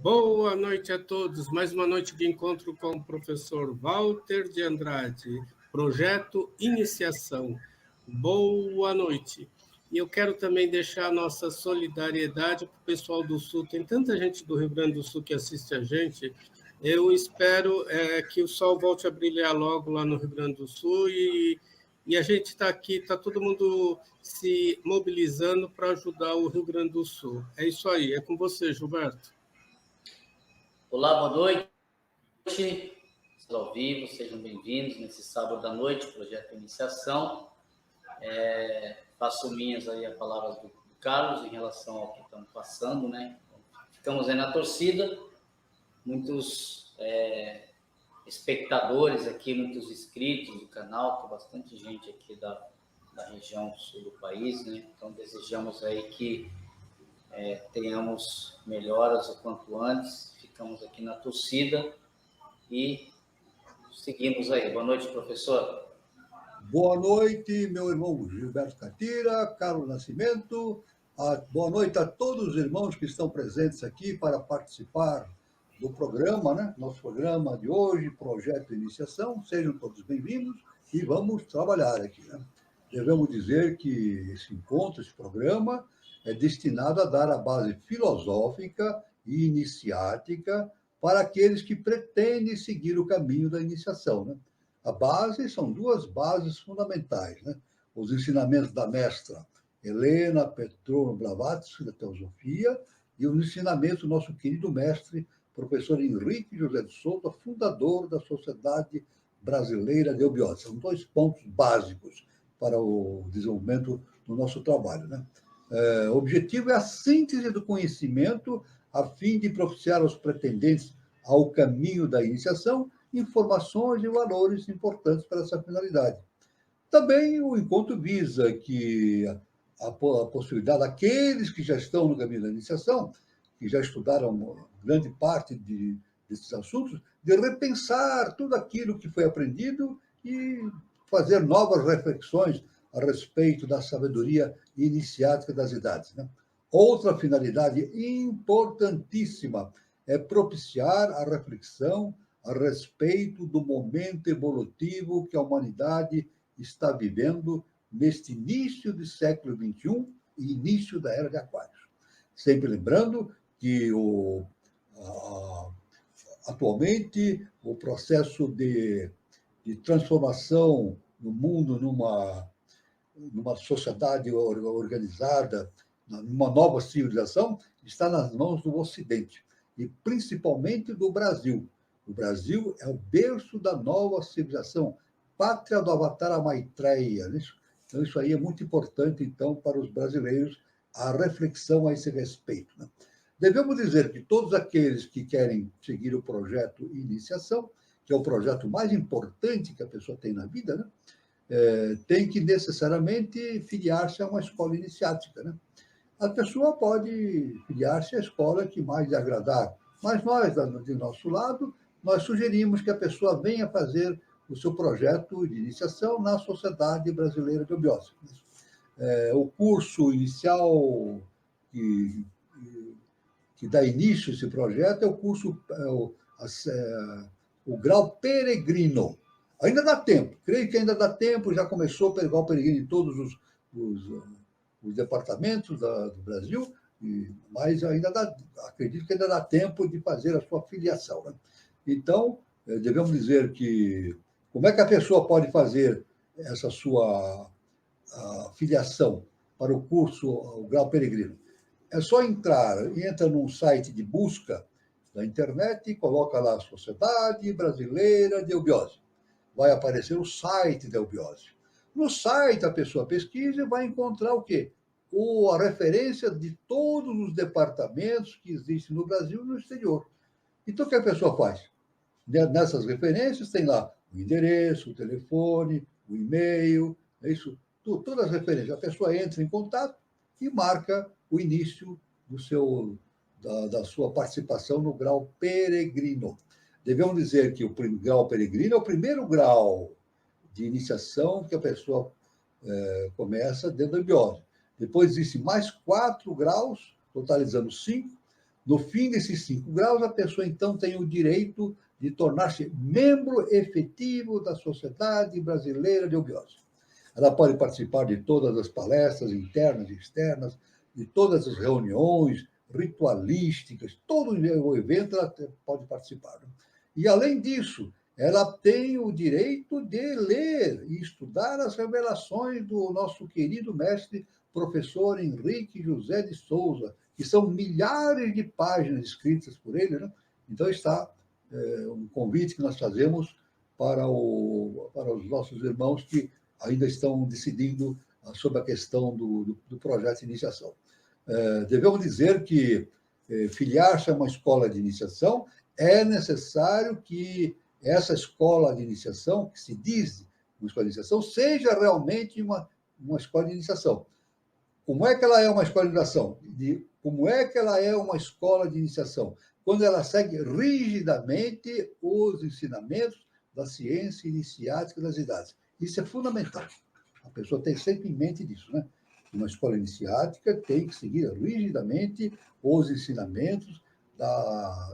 Boa noite a todos. Mais uma noite de encontro com o professor Walter de Andrade, projeto Iniciação. Boa noite. E eu quero também deixar a nossa solidariedade para o pessoal do Sul. Tem tanta gente do Rio Grande do Sul que assiste a gente. Eu espero que o sol volte a brilhar logo lá no Rio Grande do Sul e a gente está aqui, está todo mundo se mobilizando para ajudar o Rio Grande do Sul. É isso aí. É com você, Gilberto. Olá, boa noite. Estamos ao vivo, sejam bem-vindos nesse sábado à noite, projeto Iniciação. Faço minhas aí as palavras do Carlos em relação ao que estamos passando, né? Ficamos aí na torcida, muitos espectadores aqui, muitos inscritos do canal, tem bastante gente aqui da região sul do país, né? Então desejamos aí que tenhamos melhoras o quanto antes, ficamos aqui na torcida e seguimos aí. Boa noite, professor. Boa noite, meu irmão Gilberto Catira, Carlos Nascimento. Boa noite a todos os irmãos que estão presentes aqui para participar do programa, né? Nosso programa de hoje, Projeto Iniciação. Sejam todos bem-vindos e vamos trabalhar aqui, né? Devemos dizer que esse encontro, esse programa, é destinado a dar a base filosófica e iniciática para aqueles que pretendem seguir o caminho da iniciação, né? A base são duas bases fundamentais, né? Os ensinamentos da mestra Helena Petrovna Blavatsky, da Teosofia, e o ensinamento do nosso querido mestre, professor Henrique José de Souza, fundador da Sociedade Brasileira de Eubiose. São dois pontos básicos para o desenvolvimento do nosso trabalho, né? O objetivo é a síntese do conhecimento a fim de propiciar aos pretendentes ao caminho da iniciação informações e valores importantes para essa finalidade. Também o encontro visa que a possibilidade daqueles que já estão no caminho da iniciação, que já estudaram grande parte desses assuntos, de repensar tudo aquilo que foi aprendido e fazer novas reflexões a respeito da sabedoria iniciática das idades, né? Outra finalidade importantíssima é propiciar a reflexão a respeito do momento evolutivo que a humanidade está vivendo neste início do século XXI e início da Era de Aquários. Sempre lembrando que atualmente o processo de transformação no mundo numa sociedade organizada, numa nova civilização, está nas mãos do Ocidente, e principalmente do Brasil. O Brasil é o berço da nova civilização, pátria do Avatara Maitreya. Então, isso aí é muito importante, então, para os brasileiros, a reflexão a esse respeito, né? Devemos dizer que todos aqueles que querem seguir o projeto Iniciação, que é o projeto mais importante que a pessoa tem na vida, né? Tem que necessariamente filiar-se a uma escola iniciática, né? A pessoa pode filiar-se à escola que mais lhe agradar, mas nós, de nosso lado, nós sugerimos que a pessoa venha fazer o seu projeto de iniciação na Sociedade Brasileira de Eubiose. O curso inicial que dá início a esse projeto é o curso, o grau peregrino. Ainda dá tempo, creio que ainda dá tempo, já começou a pegar o peregrino em todos os departamentos do Brasil, mas acredito que ainda dá tempo de fazer a sua filiação, né? Então, devemos dizer que como é que a pessoa pode fazer essa sua filiação para o curso, o Grau Peregrino? É só entra num site de busca da internet e coloca lá Sociedade Brasileira de Eubiose. Vai aparecer o site da Eubiose. No site, a pessoa pesquisa e vai encontrar o quê? A referência de todos os departamentos que existem no Brasil e no exterior. Então, o que a pessoa faz? Nessas referências tem lá o endereço, o telefone, o e-mail, todas as referências. A pessoa entra em contato e marca o início da sua participação no grau peregrino. Devemos dizer que o grau peregrino é o primeiro grau de iniciação que a pessoa começa dentro da eubiose. Depois existem mais 4 graus, totalizando 5, No fim desses 5 graus, a pessoa, então, tem o direito de tornar-se membro efetivo da Sociedade Brasileira de Eubiose. Ela pode participar de todas as palestras internas e externas, de todas as reuniões ritualísticas, todo o evento ela pode participar. E, além disso, ela tem o direito de ler e estudar as revelações do nosso querido mestre, professor Henrique José de Souza, que são milhares de páginas escritas por ele, né? Então, está um convite que nós fazemos para os nossos irmãos que ainda estão decidindo sobre a questão do projeto de iniciação. Devemos dizer que filiar-se a uma escola de iniciação é necessário que essa escola de iniciação, que se diz uma escola de iniciação, seja realmente uma escola de iniciação. Como é que ela é uma escola de iniciação? Como é que ela é uma escola de iniciação? Quando ela segue rigidamente os ensinamentos da ciência iniciática das idades. Isso é fundamental. A pessoa tem sempre em mente disso, né? Uma escola iniciática tem que seguir rigidamente os ensinamentos da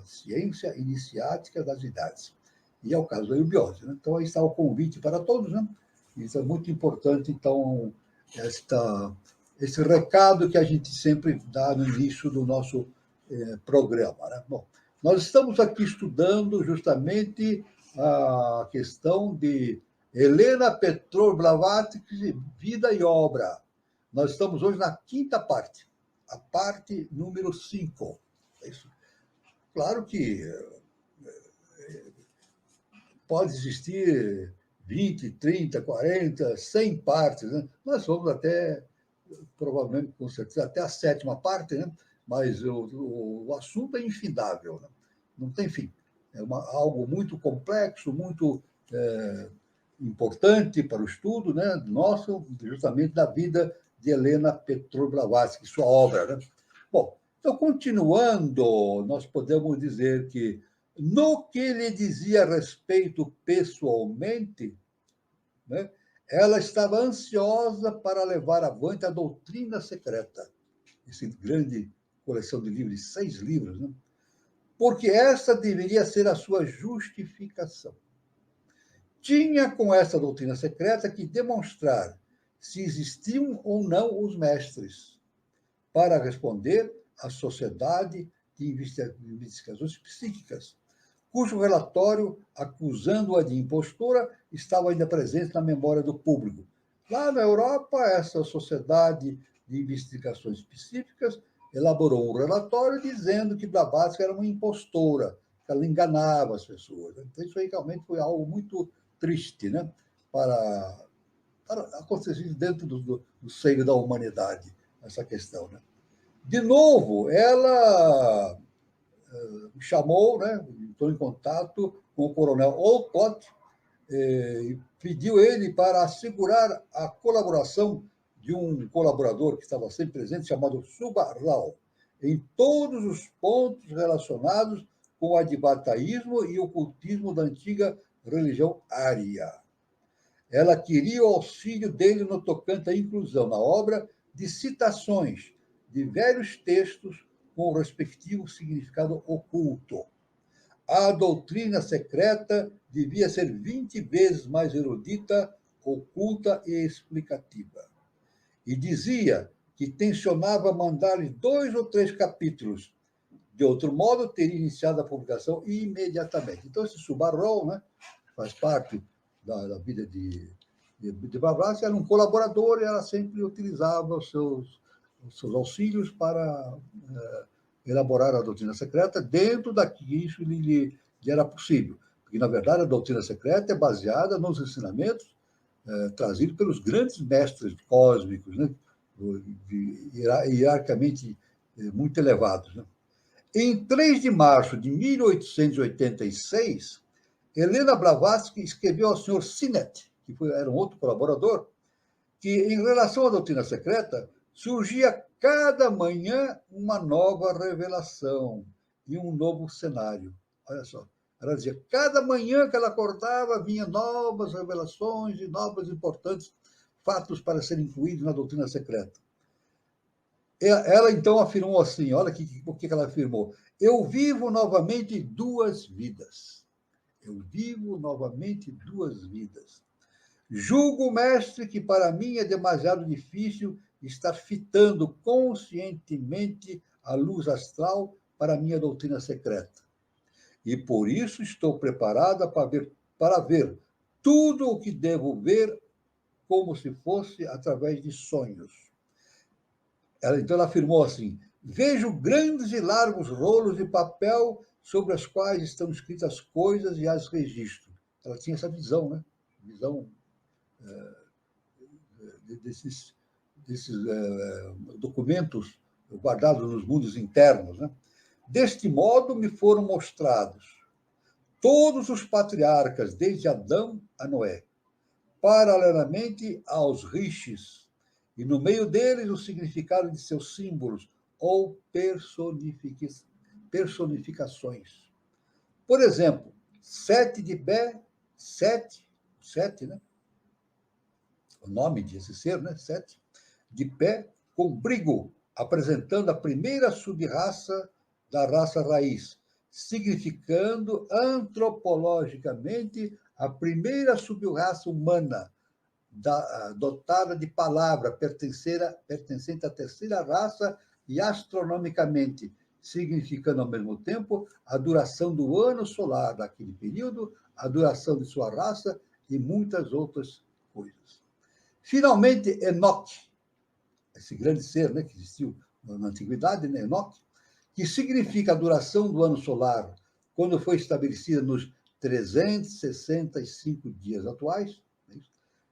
ciência iniciática das idades. E é o caso da eubiose, né? Então, aí está o convite para todos, né? Isso é muito importante, então, esse recado que a gente sempre dá no início do nosso programa, né? Bom, nós estamos aqui estudando justamente a questão de Helena Petrovna Blavatsky, vida e obra. Nós estamos hoje na 5ª parte, a parte número 5. É isso. Claro que pode existir 20, 30, 40, 100 partes, né? Nós vamos até, provavelmente, com certeza, até a 7ª parte, né? Mas o assunto é infindável, né? Não tem fim. É algo muito complexo, muito importante para o estudo, né, nosso, justamente da vida de Helena Petrovna Blavatsky, sua obra, né? Bom, então, continuando, nós podemos dizer que, no que lhe dizia respeito pessoalmente, né, ela estava ansiosa para levar avante a doutrina secreta, essa grande coleção de livros, 6 livros, né? Porque essa deveria ser a sua justificação. Tinha com essa doutrina secreta que demonstrar se existiam ou não os mestres, para responder à Sociedade de Investigações Psíquicas, cujo relatório, acusando-a de impostora, estava ainda presente na memória do público. Lá na Europa, essa Sociedade de Investigações Psíquicas elaborou um relatório dizendo que Blavatsky era uma impostora, que ela enganava as pessoas. Então, isso aí realmente foi algo muito triste, né, para acontecer dentro do seio da humanidade, essa questão, né? De novo, ela chamou, né, entrou em contato com o coronel Olcott e pediu ele para assegurar a colaboração de um colaborador que estava sempre presente, chamado Subba Rao, em todos os pontos relacionados com o advataísmo e o ocultismo da antiga religião ária. Ela queria o auxílio dele no tocante à inclusão na obra de citações de velhos textos com o respectivo significado oculto. A doutrina secreta devia ser 20 vezes mais erudita, oculta e explicativa. E dizia que tensionava mandar-lhe 2 ou 3 capítulos. De outro modo, teria iniciado a publicação imediatamente. Então, esse Subba Rao, né, faz parte da vida de Blavatsky, era um colaborador e ela sempre utilizava os seus auxílios para elaborar a doutrina secreta dentro daquilo que isso lhe era possível. Porque, na verdade, a doutrina secreta é baseada nos ensinamentos trazidos pelos grandes mestres cósmicos, né, hierarquicamente muito elevados, né? Em 3 de março de 1886, Helena Blavatsky escreveu ao Sr. Sinnett, que era um outro colaborador, que, em relação à doutrina secreta, surgia cada manhã uma nova revelação e um novo cenário. Olha só, ela dizia, cada manhã que ela acordava, vinha novas revelações e novos importantes fatos para serem incluídos na doutrina secreta. Ela, então, afirmou assim, olha o que ela afirmou. Eu vivo novamente 2 vidas. Eu vivo novamente 2 vidas. Julgo, mestre, que para mim é demasiado difícil estar fitando conscientemente a luz astral para minha doutrina secreta. E por isso estou preparada para ver tudo o que devo ver como se fosse através de sonhos. Então ela afirmou assim: vejo grandes e largos rolos de papel sobre as quais estão escritas coisas e as registro. Ela tinha essa visão, né? Visão desses documentos guardados nos mundos internos. Né? Deste modo, me foram mostrados todos os patriarcas, desde Adão a Noé, paralelamente aos rishis, e no meio deles o significado de seus símbolos ou personificações. Por exemplo, Sete de Bé, Sete, né? O nome desse ser, né? Sete, de pé, com Brigo, apresentando a primeira sub-raça da raça raiz, significando antropologicamente a primeira sub-raça humana, dotada de palavra, pertencente à terceira raça e astronomicamente, significando ao mesmo tempo a duração do ano solar daquele período, a duração de sua raça e muitas outras coisas. Finalmente, Enoque, esse grande ser, né, que existiu na antiguidade, né, Enoque, que significa a duração do ano solar, quando foi estabelecida nos 365 dias atuais.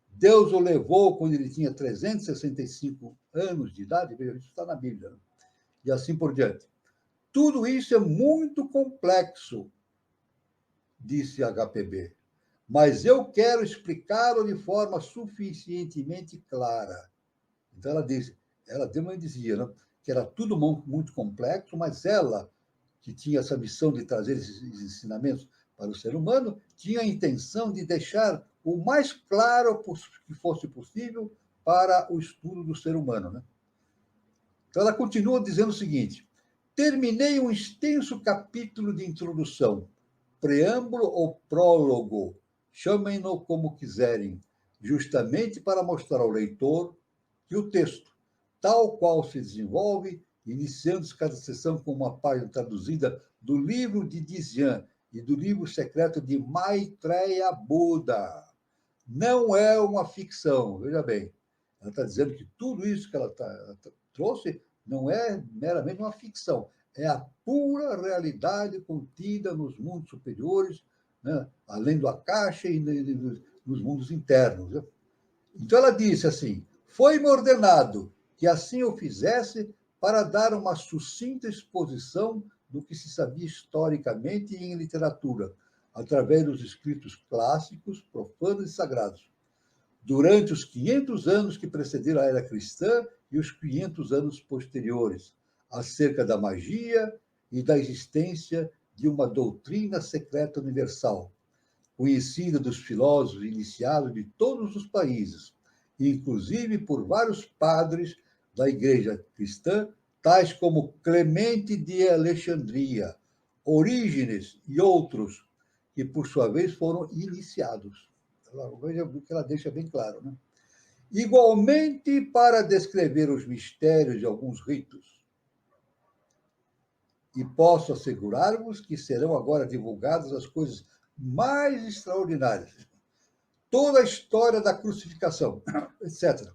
Deus o levou quando ele tinha 365 anos de idade, veja, isso está na Bíblia, né? E assim por diante. Tudo isso é muito complexo, disse HPB, mas eu quero explicá-lo de forma suficientemente clara. Então ela dizia, né, que era tudo muito complexo, mas ela, que tinha essa missão de trazer esses ensinamentos para o ser humano, tinha a intenção de deixar o mais claro que fosse possível para o estudo do ser humano. Né? Então ela continua dizendo o seguinte: terminei um extenso capítulo de introdução, preâmbulo ou prólogo, chamem-no como quiserem, justamente para mostrar ao leitor que o texto, tal qual se desenvolve, iniciando cada sessão com uma página traduzida do livro de Dzyan e do livro secreto de Maitreya Buda, não é uma ficção, veja bem. Ela está dizendo que tudo isso que ela trouxe não é meramente uma ficção, é a pura realidade contida nos mundos superiores, né? Além do Akasha e nos mundos internos. Né? Então ela disse assim: foi-me ordenado que assim eu fizesse para dar uma sucinta exposição do que se sabia historicamente e em literatura, através dos escritos clássicos, profanos e sagrados, durante os 500 anos que precederam a era cristã e os 500 anos posteriores, acerca da magia e da existência de uma doutrina secreta universal, conhecida dos filósofos iniciados de todos os países, inclusive por vários padres da Igreja cristã, tais como Clemente de Alexandria, Orígenes e outros, que, por sua vez, foram iniciados. Veja o que ela deixa bem claro. Né? Igualmente, para descrever os mistérios de alguns ritos. E posso assegurar-vos que serão agora divulgadas as coisas mais extraordinárias. Toda a história da crucificação, etc.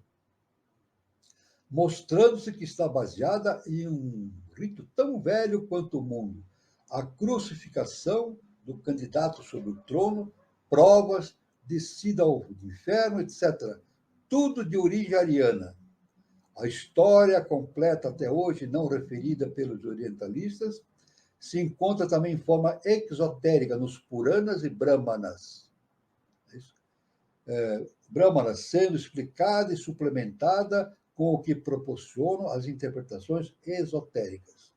Mostrando-se que está baseada em um rito tão velho quanto o mundo. A crucificação do candidato sobre o trono, provas, descida ao inferno, etc. Tudo de origem ariana. A história completa até hoje, não referida pelos orientalistas, se encontra também em forma exotérica nos Puranas e Brahmanas. Brahmanas sendo explicada e suplementada com o que proporcionam as interpretações esotéricas.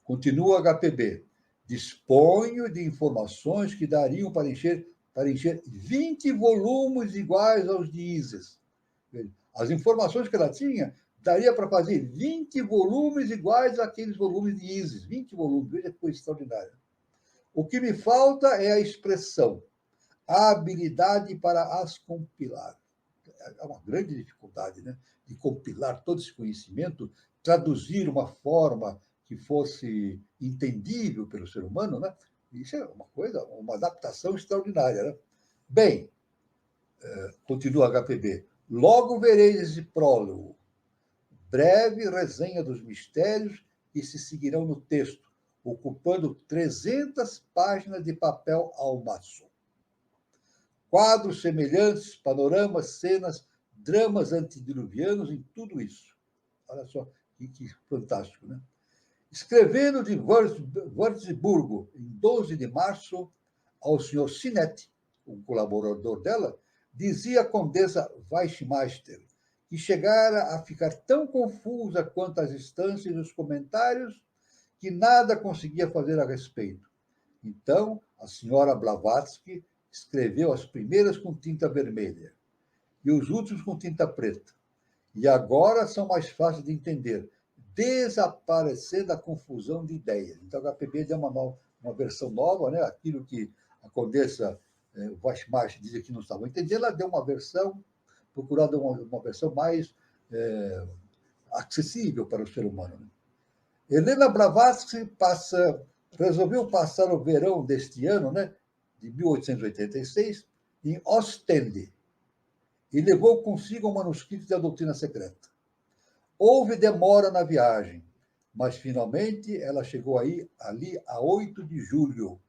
Continua HPB. Disponho de informações que dariam para encher 20 volumes iguais aos de Isis. As informações que ela tinha daria para fazer 20 volumes iguais àqueles volumes de Isis, 20 volumes, veja que coisa extraordinária. O que me falta é a expressão, a habilidade para as compilar. É uma grande dificuldade, né? De compilar todo esse conhecimento, traduzir uma forma que fosse entendível pelo ser humano, né? Isso é uma coisa, uma adaptação extraordinária, né? Bem, continua HPB, logo vereis esse prólogo, breve resenha dos mistérios que se seguirão no texto, ocupando 300 páginas de papel ao maço. Quadros semelhantes, panoramas, cenas, dramas antediluvianos, em tudo isso. Olha só que fantástico, né? Escrevendo de Würzburgo, em 12 de março, ao senhor Sinetti, um colaborador dela, dizia a condessa Weichmeister que chegara a ficar tão confusa quanto as instâncias e os comentários que nada conseguia fazer a respeito. Então, a senhora Blavatsky escreveu as primeiras com tinta vermelha e os últimos com tinta preta. E agora são mais fáceis de entender, desaparecendo a confusão de ideias. Então, a HPB deu uma versão nova, né? Aquilo que a condessa Weichmeister dizia que não estava entendendo, ela deu uma versão, procurando uma versão mais acessível para o ser humano. Né? Helena Blavatsky resolveu passar o verão deste ano, né, de 1886, em Ostende, e levou consigo um manuscrito da doutrina secreta. Houve demora na viagem, mas finalmente ela chegou ali a 8 de julho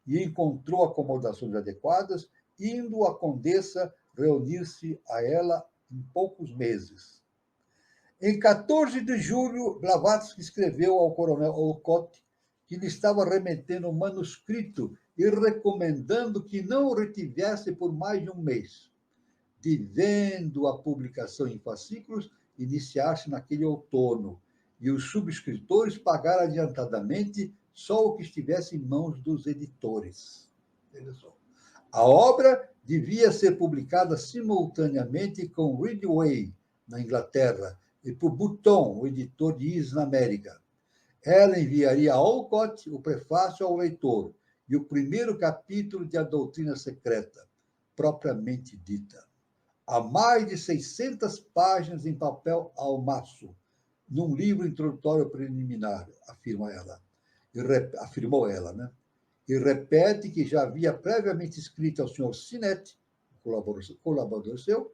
e encontrou acomodações adequadas, indo a condessa reunir-se a ela em poucos meses. Em 14 de julho, Blavatsky escreveu ao coronel Olcott que lhe estava remetendo um manuscrito e recomendando que não o retivesse por mais de um mês, devendo a publicação em fascículos iniciar-se naquele outono, e os subscritores pagar adiantadamente só o que estivesse em mãos dos editores. Veja só. A obra devia ser publicada simultaneamente com Ridgway, na Inglaterra, e por Button, o editor de Is na América. Ela enviaria a Olcott o prefácio ao leitor e o primeiro capítulo de A Doutrina Secreta, propriamente dita. Há mais de 600 páginas em papel ao maço, num livro introdutório preliminar, afirmou ela, né? E repete que já havia previamente escrito ao senhor Sinetti, colaborador seu,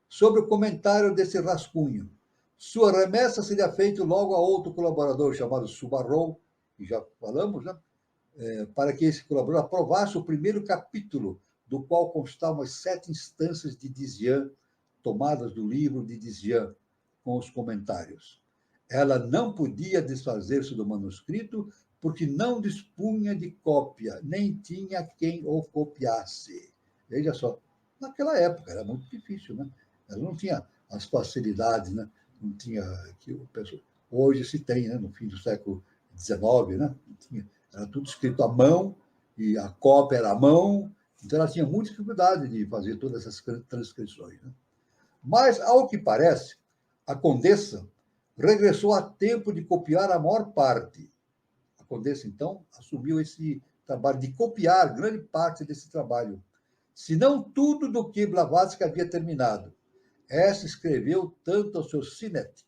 sobre o comentário desse rascunho. Sua remessa seria feita logo a outro colaborador chamado Subarrow, que já falamos, né? Para que esse colaborador aprovasse o primeiro capítulo, do qual constavam as 7 instâncias de Dizian, tomadas do livro de Dizian, com os comentários. Ela não podia desfazer-se do manuscrito, porque não dispunha de cópia, nem tinha quem o copiasse. Veja só, naquela época era muito difícil, né? Ela não tinha as facilidades, né? Não tinha que o pessoal hoje se tem, né? No fim do século XIX, né? Era tudo escrito à mão e a cópia era à mão, então ela tinha muita dificuldade de fazer todas essas transcrições, né? Mas, ao que parece, a condessa regressou a tempo de copiar a maior parte. A condessa, então, assumiu esse trabalho de copiar grande parte desse trabalho, se não tudo do que Blavatsky havia terminado. Essa escreveu tanto ao seu Sinetti,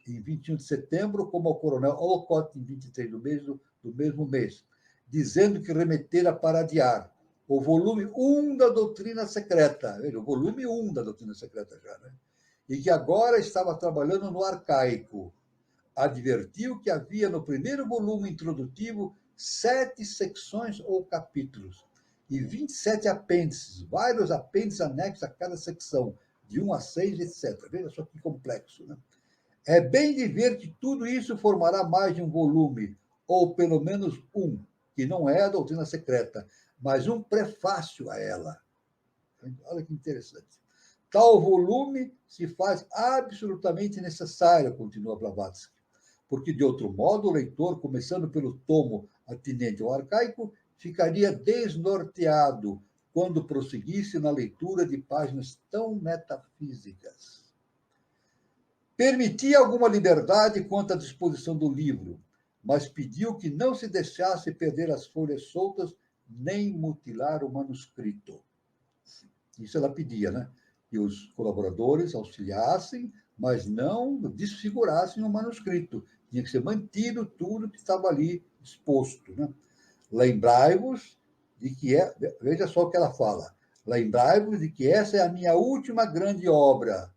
em 21 de setembro, como ao coronel Olcott, em 23 do mesmo mês, dizendo que remetera para adiar o volume 1 da doutrina secreta, veja, o volume 1 da doutrina secreta já, né? E que agora estava trabalhando no arcaico. Advertiu que havia no primeiro volume introdutivo 7 secções ou capítulos e 27 apêndices, vários apêndices anexos a cada secção, de 1 a 6, etc. Veja só que complexo, né? É bem de ver que tudo isso formará mais de um volume, ou pelo menos um, que não é a doutrina secreta, mas um prefácio a ela. Olha que interessante. Tal volume se faz absolutamente necessário, continua Blavatsky, porque, de outro modo, o leitor, começando pelo tomo atinente ao arcaico, ficaria desnorteado quando prosseguisse na leitura de páginas tão metafísicas. Permitia alguma liberdade quanto à disposição do livro, mas pediu que não se deixasse perder as folhas soltas nem mutilar o manuscrito. Isso ela pedia, né? Que os colaboradores auxiliassem, mas não desfigurassem o manuscrito. Tinha que ser mantido tudo que estava ali exposto, né? Lembrai-vos de que veja só o que ela fala. Lembrai-vos de que essa é a minha última grande obra,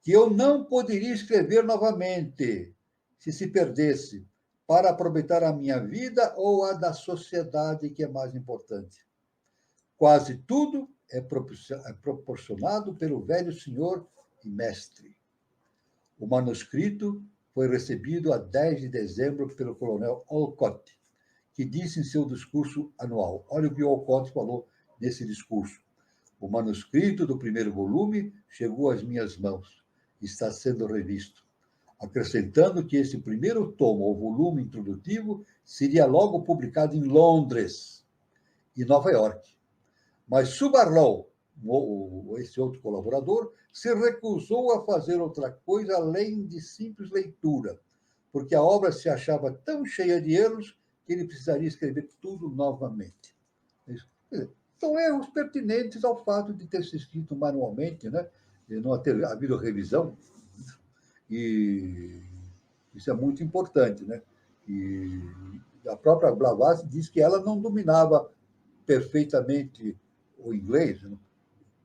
que eu não poderia escrever novamente se perdesse, para aproveitar a minha vida ou a da sociedade, que é mais importante. Quase tudo é proporcionado pelo velho senhor e mestre. O manuscrito foi recebido a 10 de dezembro pelo coronel Olcott, que disse em seu discurso anual. Olha o que o Olcott falou nesse discurso. O manuscrito do primeiro volume chegou às minhas mãos. Está sendo revisto. Acrescentando que esse primeiro tomo, ou volume introdutivo, seria logo publicado em Londres e Nova York. Mas Subarlow, esse outro colaborador, se recusou a fazer outra coisa além de simples leitura, porque a obra se achava tão cheia de erros que ele precisaria escrever tudo novamente. São erros pertinentes ao fato de ter sido escrito manualmente, né? E não ter havido revisão. E isso é muito importante, né? E a própria Blavatsky diz que ela não dominava perfeitamente o inglês, né?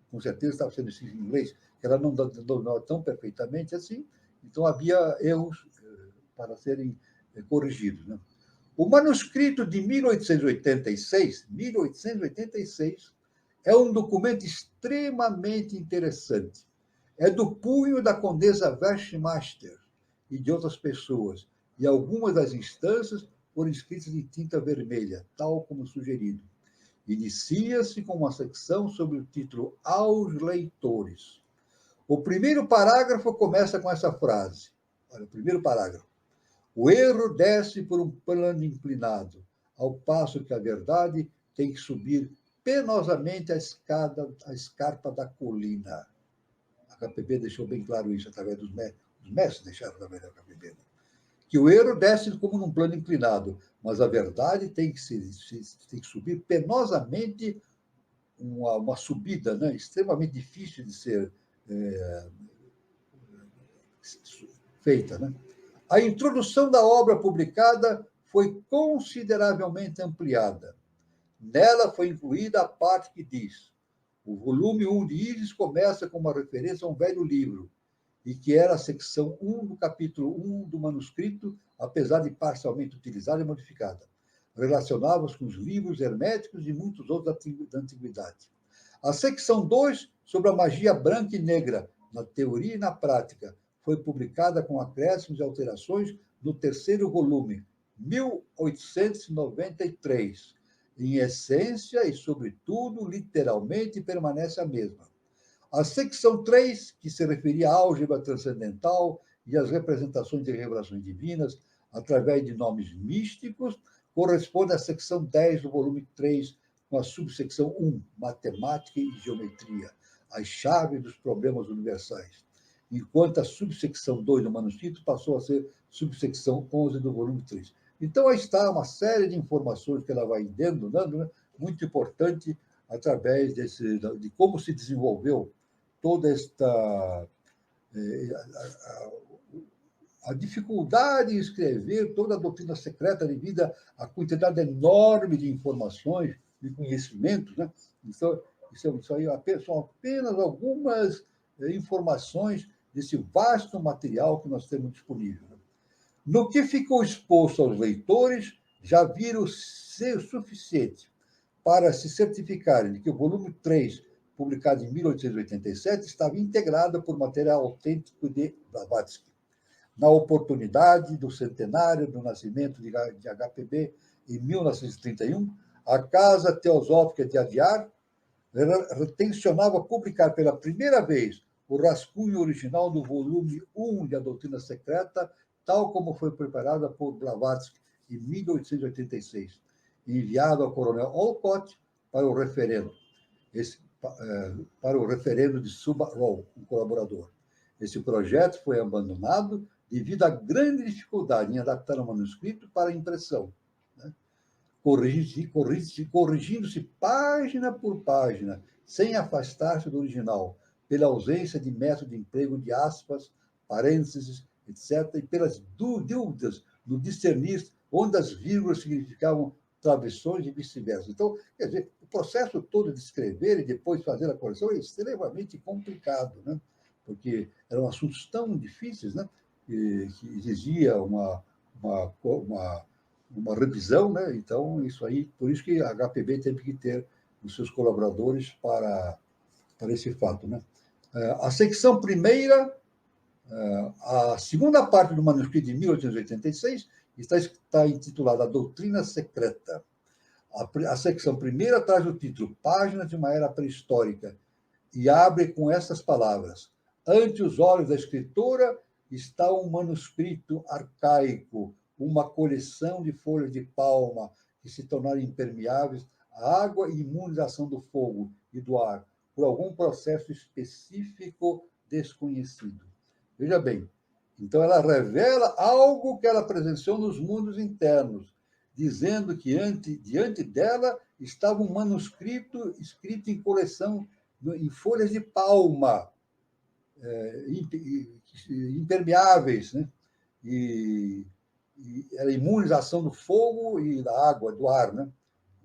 Com certeza estava sendo escrito em inglês, que ela não dominava tão perfeitamente assim, então havia erros para serem corrigidos, né? O manuscrito de 1886 é um documento extremamente interessante. É do punho da condesa Westmaster e de outras pessoas, e algumas das instâncias foram escritas em tinta vermelha, tal como sugerido. Inicia-se com uma secção sobre o título Aos Leitores. O primeiro parágrafo começa com essa frase. Olha, o primeiro parágrafo. O erro desce por um plano inclinado, ao passo que a verdade tem que subir penosamente a escarpa da colina. A KPB deixou bem claro isso através dos mestres, deixaram através da KPB. Né? Que o erro desce como num plano inclinado, mas a verdade tem que subir penosamente uma subida, né? Extremamente difícil de ser feita. Né? A introdução da obra publicada foi consideravelmente ampliada. Nela foi incluída a parte que diz: o volume 1 de Isis começa com uma referência a um velho livro, e que era a secção 1 do capítulo 1 do manuscrito, apesar de parcialmente utilizada e modificada. Relacionava-se com os livros herméticos e muitos outros da antiguidade. A secção 2, sobre a magia branca e negra, na teoria e na prática, foi publicada com acréscimos e alterações no terceiro volume, 1893. Em essência e, sobretudo, literalmente, permanece a mesma. A secção 3, que se referia à álgebra transcendental e às representações de revelações divinas através de nomes místicos, corresponde à secção 10 do volume 3, com a subsecção 1, matemática e geometria, as chaves dos problemas universais, enquanto a subsecção 2 do manuscrito passou a ser subsecção 11 do volume 3. Então, aí está uma série de informações que ela vai dando, né? Muito importante, através de como se desenvolveu toda esta a dificuldade em escrever toda a doutrina secreta devido à quantidade enorme de informações, de conhecimentos, né? Então, isso aí são apenas algumas informações desse vasto material que nós temos disponível. No que ficou exposto aos leitores, já viram ser suficiente para se certificarem de que o volume 3, publicado em 1887, estava integrado por material autêntico de Blavatsky. Na oportunidade do centenário do nascimento de HPB, em 1931, a Casa Teosófica de Adyar tensionava publicar pela primeira vez o rascunho original do volume 1 da Doutrina Secreta, tal como foi preparada por Blavatsky em 1886, enviado ao coronel Olcott para o referendo, para o referendo de Subarlow, um colaborador. Esse projeto foi abandonado devido à grande dificuldade em adaptar o manuscrito para a impressão, né? Corrigindo-se página por página, sem afastar-se do original, pela ausência de método de emprego de aspas, parênteses, etc., e pelas dúvidas no discernir onde as vírgulas significavam travessões e vice-versa. Então, quer dizer, o processo todo de escrever e depois fazer a correção é extremamente complicado, né? Porque eram assuntos tão difíceis, né? Que exigia uma revisão, né? Então, isso aí, por isso que a HPB teve que ter os seus colaboradores para esse fato, né? A secção primeira, a segunda parte do manuscrito de 1886 está intitulada A Doutrina Secreta. A secção primeira traz o título Páginas de uma Era Pré-Histórica e abre com estas palavras: ante os olhos da escritora está um manuscrito arcaico, uma coleção de folhas de palma que se tornaram impermeáveis à água e imunes à ação do fogo e do ar, por algum processo específico desconhecido. Veja bem, então ela revela algo que ela presenciou nos mundos internos, dizendo que diante dela estava um manuscrito escrito em coleção, em folhas de palma, impermeáveis, né? E era imune à ação do fogo e da água, do ar, né?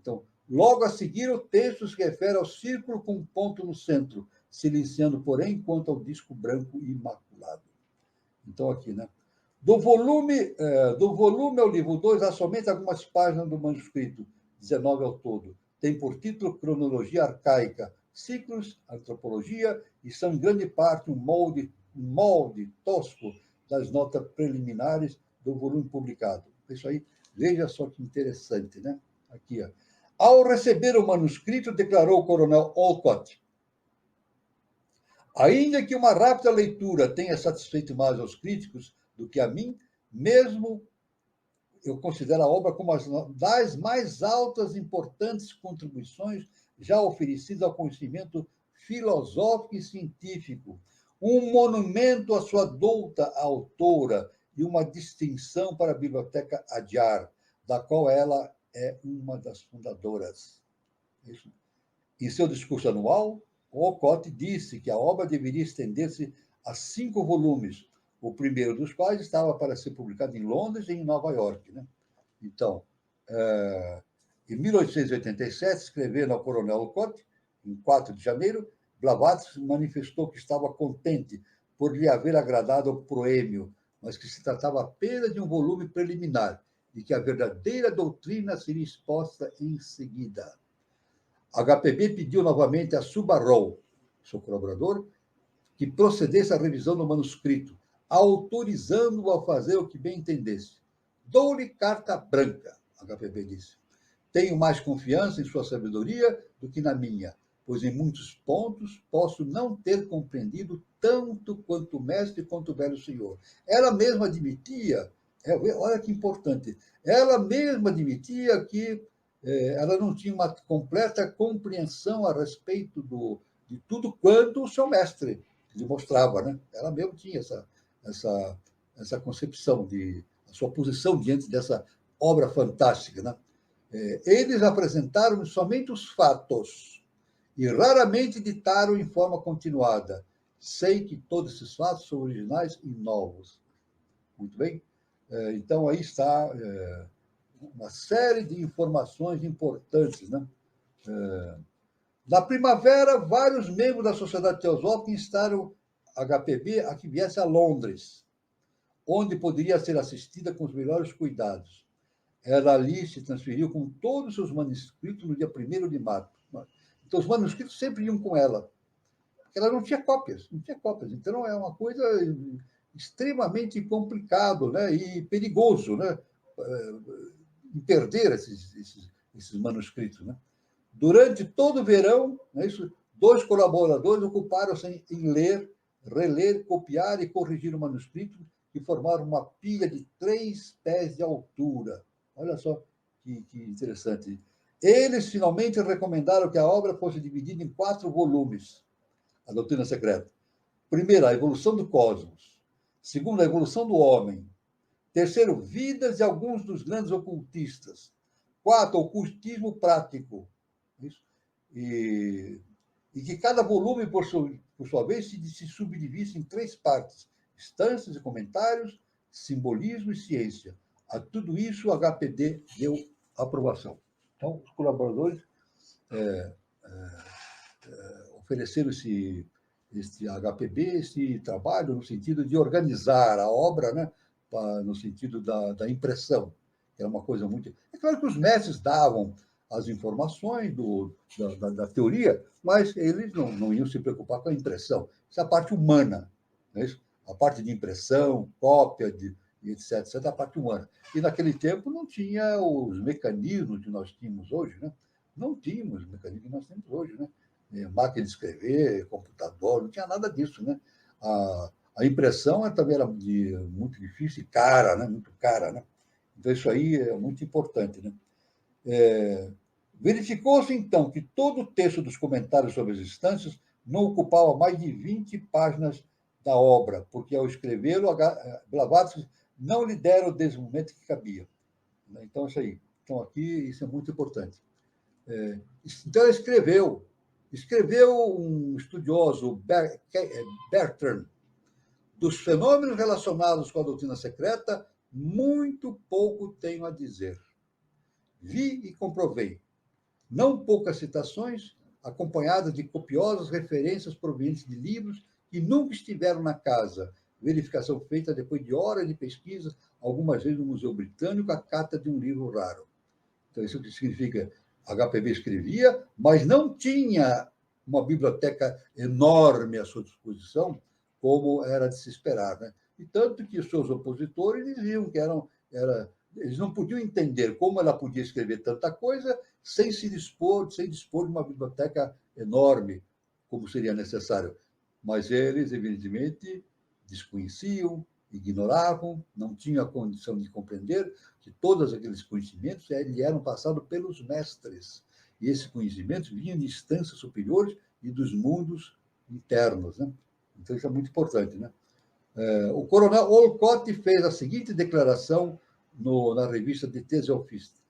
Então, logo a seguir, o texto se refere ao círculo com um ponto no centro, silenciando, porém, quanto ao disco branco imaculado. Então, aqui, né? Do volume ao livro 2, há somente algumas páginas do manuscrito, 19 ao todo. Tem por título Cronologia Arcaica, Ciclos, Antropologia, e são, em grande parte, um molde tosco das notas preliminares do volume publicado. Isso aí, veja só que interessante, né? Aqui, ó. Ao receber o manuscrito, declarou o coronel Olcott: ainda que uma rápida leitura tenha satisfeito mais aos críticos do que a mim, mesmo eu considero a obra como uma das mais altas e importantes contribuições já oferecidas ao conhecimento filosófico e científico, um monumento à sua douta autora e uma distinção para a Biblioteca Adyar, da qual ela é uma das fundadoras. Isso. Em seu discurso anual, Olcott disse que a obra deveria estender-se a 5 volumes, o primeiro dos quais estava para ser publicado em Londres e em Nova York, né? Então, em 1887, escrevendo ao coronel Olcott, em 4 de janeiro, Blavatsky manifestou que estava contente por lhe haver agradado o proêmio, mas que se tratava apenas de um volume preliminar e que a verdadeira doutrina seria exposta em seguida. A HPB pediu novamente a Subarrow, seu colaborador, que procedesse à revisão do manuscrito, autorizando-o a fazer o que bem entendesse. Dou-lhe carta branca, a HPB disse. Tenho mais confiança em sua sabedoria do que na minha, pois em muitos pontos posso não ter compreendido tanto quanto o mestre quanto o velho senhor. Ela mesma admitia, olha que importante, ela mesma admitia que ela não tinha uma completa compreensão a respeito de tudo quanto o seu mestre lhe mostrava, né? Ela mesmo tinha essa concepção de a sua posição diante dessa obra fantástica, né? Eles apresentaram somente os fatos e raramente ditaram em forma continuada. Sei que todos esses fatos são originais e novos. Muito bem? Então, aí está uma série de informações importantes, né? Na primavera, vários membros da Sociedade Teosófica instaram a HPB a que viesse a Londres, onde poderia ser assistida com os melhores cuidados. Ela ali se transferiu com todos os seus manuscritos no dia 1º de março. Então, os manuscritos sempre iam com ela. Ela não tinha cópias. Então, é uma coisa extremamente complicado, né? E perigoso, né? Em perder esses manuscritos, né? Durante todo o verão, né, 2 colaboradores ocuparam-se em ler, reler, copiar e corrigir o manuscrito, que formaram uma pilha de 3 pés de altura. Olha só que interessante. Eles finalmente recomendaram que a obra fosse dividida em 4 volumes, a Doutrina Secreta, Primeiro, a evolução do cosmos. Segundo, a evolução do homem. Terceiro, vidas de alguns dos grandes ocultistas. Quarto, ocultismo prático. Isso. E que cada volume, por sua vez, se subdivide em 3 partes: instâncias e comentários, simbolismo e ciência. A tudo isso, o HPB deu aprovação. Então, os colaboradores ofereceram esse HPB, esse trabalho, no sentido de organizar a obra, né, no sentido da impressão, que era uma coisa muito... É claro que os mestres davam as informações da teoria, mas eles não iam se preocupar com a impressão. Isso é a parte humana, não é isso? A parte de impressão, cópia, etc., a parte humana. E naquele tempo não tinha os mecanismos que nós tínhamos hoje, né? Não tínhamos os mecanismos que nós temos hoje, né? Máquina de escrever, computador, não tinha nada disso, né? A impressão também era muito difícil e cara, né? Muito cara, né? Então, isso aí é muito importante, né? Verificou-se, então, que todo o texto dos comentários sobre as instâncias não ocupava mais de 20 páginas da obra, porque, ao escrevê-lo, Blavatsky não lhe deram o desenvolvimento que cabia. Então, isso aí. Então, aqui, isso é muito importante. Então, ele escreveu um estudioso, Bertrand, dos fenômenos relacionados com a doutrina secreta, muito pouco tenho a dizer. Vi e comprovei. Não poucas citações, acompanhadas de copiosas referências provenientes de livros que nunca estiveram na casa. Verificação feita depois de horas de pesquisa, algumas vezes no Museu Britânico, a cata de um livro raro. Então, isso que significa, HPB escrevia, mas não tinha uma biblioteca enorme à sua disposição, como era de se esperar, né? E tanto que os seus opositores diziam que eles não podiam entender como ela podia escrever tanta coisa sem dispor de uma biblioteca enorme, como seria necessário. Mas eles, evidentemente, desconheciam, ignoravam, não tinham a condição de compreender que todos aqueles conhecimentos lhe eram passados pelos mestres. E esses conhecimentos vinham de instâncias superiores e dos mundos internos, né? Então, isso é muito importante, né? O coronel Olcott fez a seguinte declaração na revista de Teosofista,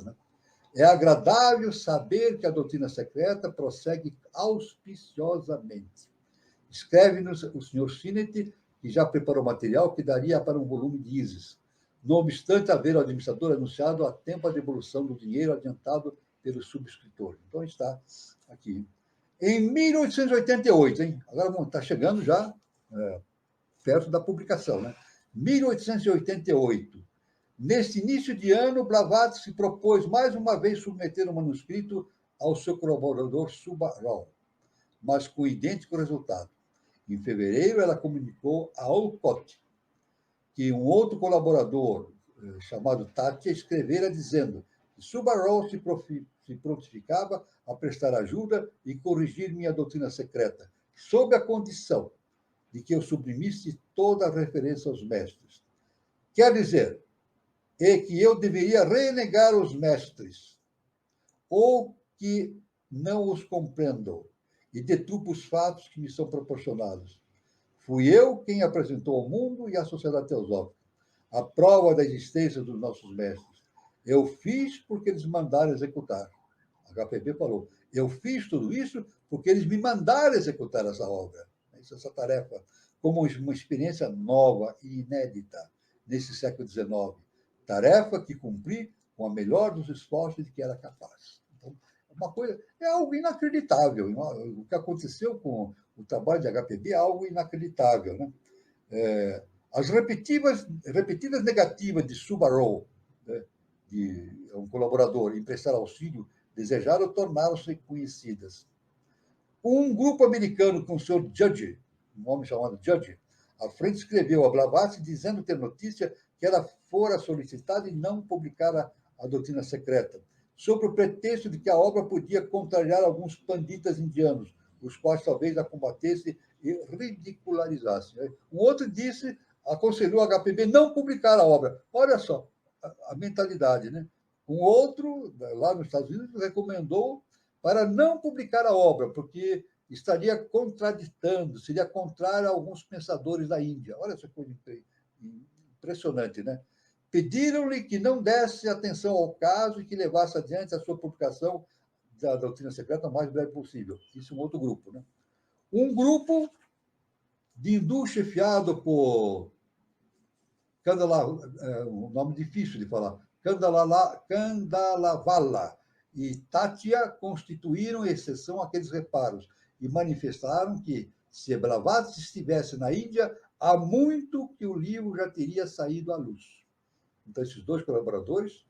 né? É agradável saber que a doutrina secreta prossegue auspiciosamente. Escreve-nos o Sr. Sinnett, que já preparou material que daria para um volume de ISIS. Não obstante haver o administrador anunciado a tempo a devolução do dinheiro adiantado pelo subscritor. Então, está aqui. Em 1888, hein? Agora está chegando já perto da publicação, né? 1888. Neste início de ano, Blavatsky se propôs mais uma vez submeter o manuscrito ao seu colaborador Subba Rao, mas com idêntico resultado. Em fevereiro, ela comunicou a Olcott que um outro colaborador, chamado Tatya, escrevera dizendo que Subba Rao se prontificava a prestar ajuda e corrigir minha doutrina secreta, sob a condição de que eu suprimisse toda a referência aos mestres. Quer dizer, que eu deveria renegar os mestres, ou que não os compreendo, e deturpo os fatos que me são proporcionados. Fui eu quem apresentou ao mundo e à sociedade teosófica a prova da existência dos nossos mestres. Eu fiz porque eles mandaram executar. HPB falou, eu fiz tudo isso porque eles me mandaram executar essa obra, essa tarefa, como uma experiência nova e inédita nesse século XIX. Tarefa que cumpri com a melhor dos esforços de que era capaz. Então, uma coisa, é algo inacreditável. O que aconteceu com o trabalho de HPB é algo inacreditável, né? As repetidas negativas de Subba Rao, né, de um colaborador, em prestar auxílio, desejaram tornaram-se conhecidas. Um grupo americano com o Sr. Judge, um homem chamado Judge, à frente escreveu a Blavatsky dizendo ter notícia que ela fora solicitada e não publicara a doutrina secreta, sob o pretexto de que a obra podia contrariar alguns panditas indianos, os quais talvez a combatesse e ridicularizasse. Um outro aconselhou a HPB não publicar a obra. Olha só a mentalidade, né? Um outro, lá nos Estados Unidos, recomendou para não publicar a obra, porque estaria contraditando, seria contrário a alguns pensadores da Índia. Olha essa coisa impressionante, né? Pediram-lhe que não desse atenção ao caso e que levasse adiante a sua publicação da doutrina secreta o mais breve possível. Isso é um outro grupo, né? Um grupo de hindu chefiado por um nome difícil de falar, Kandalavala e Tátia constituíram exceção àqueles reparos e manifestaram que, se Blavatsky estivesse na Índia, há muito que o livro já teria saído à luz. Então, esses dois colaboradores,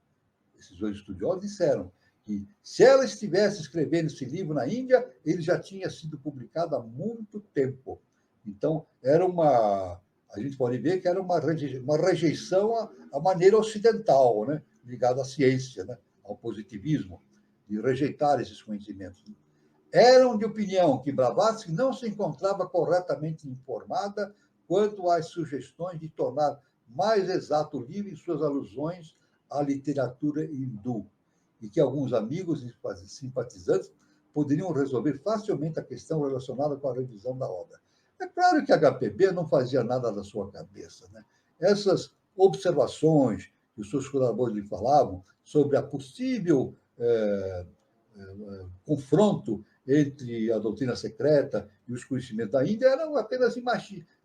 esses dois estudiosos, disseram que, se ela estivesse escrevendo esse livro na Índia, ele já tinha sido publicado há muito tempo. Então, a gente pode ver que era uma rejeição à maneira ocidental, né? Ligada à ciência, né? Ao positivismo, de rejeitar esses conhecimentos. Eram de opinião que Blavatsky não se encontrava corretamente informada quanto às sugestões de tornar mais exato o livro em suas alusões à literatura hindu, e que alguns amigos e simpatizantes poderiam resolver facilmente a questão relacionada com a revisão da obra. É claro que a HPB não fazia nada da sua cabeça, né? Essas observações que os seus colaboradores lhe falavam sobre a possível confronto entre a doutrina secreta e os conhecimentos da Índia eram apenas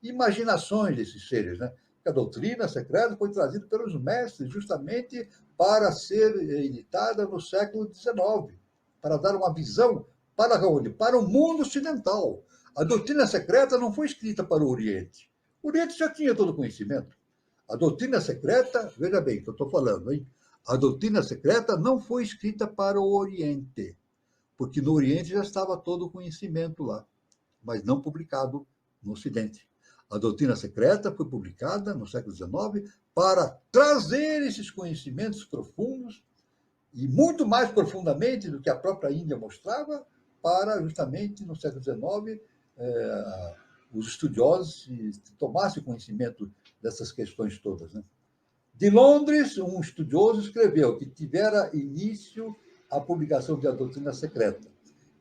imaginações desses seres, né? A doutrina secreta foi trazida pelos mestres justamente para ser editada no século XIX, para dar uma visão para onde? Para o mundo ocidental. A doutrina secreta não foi escrita para o Oriente. O Oriente já tinha todo o conhecimento. A doutrina secreta, veja bem o que eu estou falando, hein? A doutrina secreta não foi escrita para o Oriente, porque no Oriente já estava todo o conhecimento lá, mas não publicado no Ocidente. A doutrina secreta foi publicada no século XIX para trazer esses conhecimentos profundos, e muito mais profundamente do que a própria Índia mostrava, para justamente no século XIX os estudiosos tomassem conhecimento dessas questões todas, né? De Londres, um estudioso escreveu que tivera início a publicação de A Doutrina Secreta,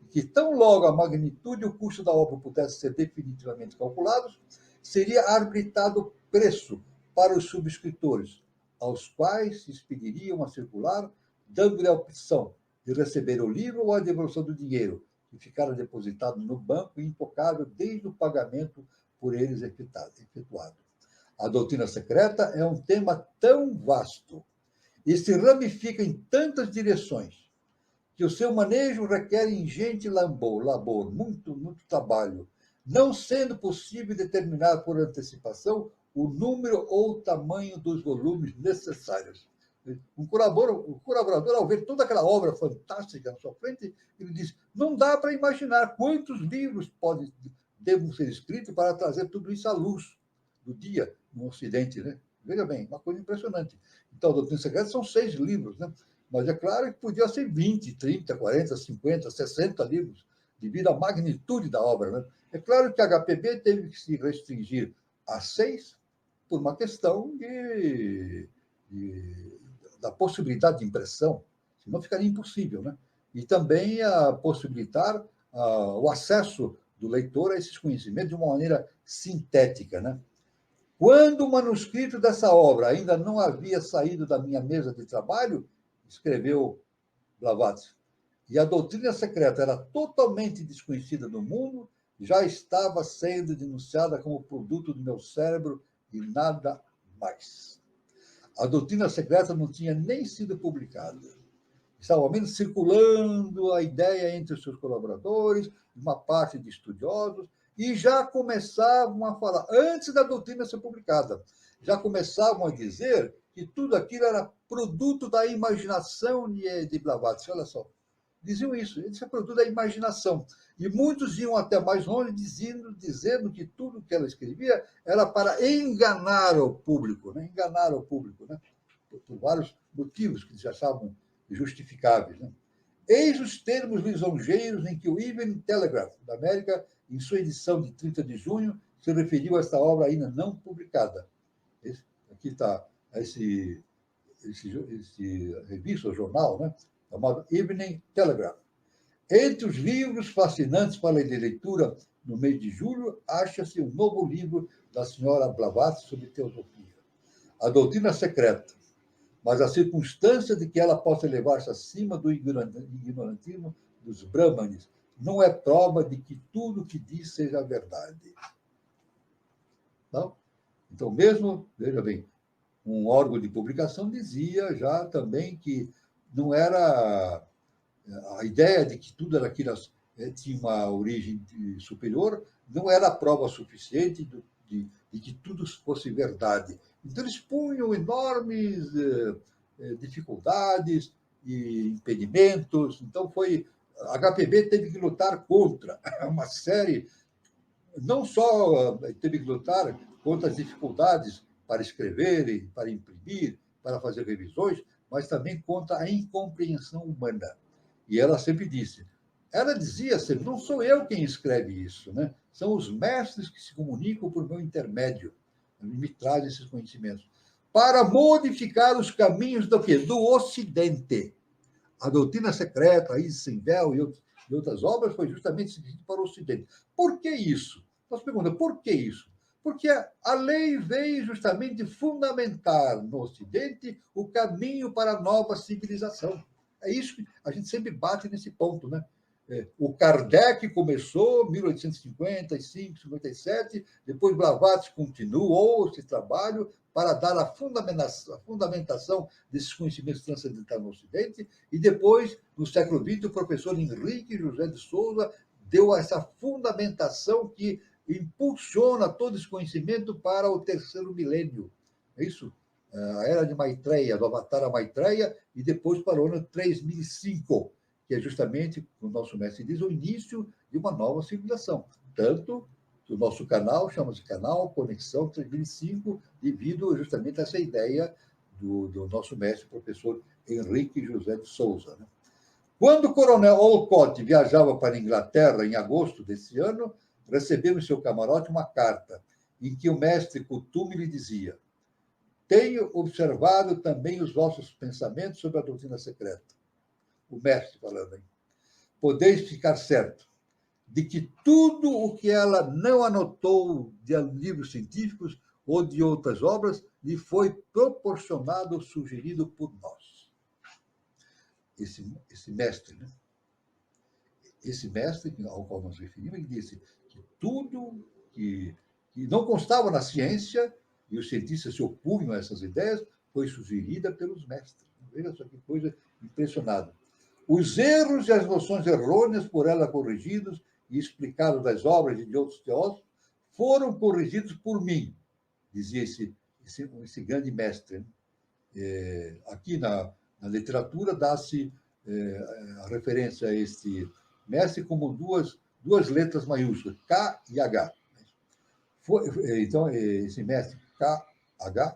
que tão logo a magnitude e o custo da obra pudessem ser definitivamente calculados, seria arbitrado preço para os subscritores, aos quais se expediria uma circular, dando-lhe a opção de receber o livro ou a devolução do dinheiro, que ficara depositado no banco e intocável desde o pagamento por eles efetuado. A doutrina secreta é um tema tão vasto e se ramifica em tantas direções que o seu manejo requer ingente labor, muito trabalho, não sendo possível determinar por antecipação o número ou o tamanho dos volumes necessários. O colaborador, ao ver toda aquela obra fantástica na sua frente, ele diz: não dá para imaginar quantos livros devam ser escritos para trazer tudo isso à luz do dia no Ocidente, né? Veja bem, uma coisa impressionante. Então, a Doutrina Secreta são 6 livros, né? Mas é claro que podia ser 20, 30, 40, 50, 60 livros, devido à magnitude da obra, né? É claro que a HPB teve que se restringir a 6 por uma questão da possibilidade de impressão, senão ficaria impossível, né? E também a possibilitar o acesso do leitor a esses conhecimentos de uma maneira sintética, né? Quando o manuscrito dessa obra ainda não havia saído da minha mesa de trabalho, escreveu Blavatsky, e a doutrina secreta era totalmente desconhecida no mundo, já estava sendo denunciada como produto do meu cérebro e nada mais. A doutrina secreta não tinha nem sido publicada. Estava ao menos circulando a ideia entre os seus colaboradores, uma parte de estudiosos, e já começavam a falar, antes da doutrina ser publicada, já começavam a dizer que tudo aquilo era produto da imaginação de Blavatsky. Olha só, diziam isso, isso é produto da imaginação. E muitos iam até mais longe dizendo que tudo que ela escrevia era para enganar o público, né? Enganar o público, né? Por vários motivos que se achavam justificáveis, né? Eis os termos lisonjeiros em que o Evening Telegraph, da América, em sua edição de 30 de junho, se referiu a esta obra ainda não publicada. Aqui está esse revista, ou jornal, né, chamado Evening Telegraph. Entre os livros fascinantes para a leitura no mês de julho, acha-se um novo livro da senhora Blavatsky sobre teosofia, A Doutrina Secreta, mas a circunstância de que ela possa elevar-se acima do ignorantismo dos brahmanes não é prova de que tudo o que diz seja verdade. Não? Então, mesmo, veja bem, um órgão de publicação dizia já também que não era a ideia de que tudo era aquilo tinha uma origem superior, não era prova suficiente de que tudo fosse verdade. Então, eles punham enormes dificuldades e impedimentos. Então, a HPB teve que lutar contra uma série, não só teve que lutar contra as dificuldades para escrever, para imprimir, para fazer revisões, mas também contra a incompreensão humana. E ela sempre disse, ela dizia sempre, não sou eu quem escreve isso, né? São os mestres que se comunicam por meu intermédio, me trazem esses conhecimentos, para modificar os caminhos do quê? Do Ocidente. A Doutrina Secreta, a Isis Sem Véu e outras obras foi justamente seguida para o Ocidente. Por que isso? Nós perguntamos, por que isso? Porque a lei veio justamente fundamentar no Ocidente o caminho para a nova civilização. É isso que a gente sempre bate nesse ponto, né? O Kardec começou em 1855, 57, depois Blavatsky continuou esse trabalho para dar a fundamentação desses conhecimentos transcendentais no Ocidente, e depois, no século XX, o professor Henrique José de Souza deu essa fundamentação que impulsiona todo esse conhecimento para o terceiro milênio. É isso? A era de Maitreya, do Avatar Maitreya, e depois para o ano 3005, que é justamente, o nosso mestre diz, o início de uma nova civilização. Tanto que o nosso canal chama-se Canal Conexão 3005, devido justamente a essa ideia do nosso mestre, professor Henrique José de Souza. Né? Quando o coronel Olcott viajava para a Inglaterra, em agosto desse ano, recebeu em seu camarote uma carta em que o mestre Kuthumi lhe dizia: tenho observado também os vossos pensamentos sobre a doutrina secreta. O mestre falando aí. Podeis ficar certo de que tudo o que ela não anotou de livros científicos ou de outras obras lhe foi proporcionado ou sugerido por nós. Esse mestre, né? Esse mestre ao qual nós referimos, ele disse que tudo que não constava na ciência, e os cientistas se opunham a essas ideias, foi sugerida pelos mestres. Veja só que coisa impressionante. Os erros e as noções errôneas por ela corrigidos e explicados das obras e de outros teólogos foram corrigidos por mim, dizia esse grande mestre. Aqui na literatura dá-se a referência a este mestre como duas letras maiúsculas, K e H. Então, esse mestre K.H.,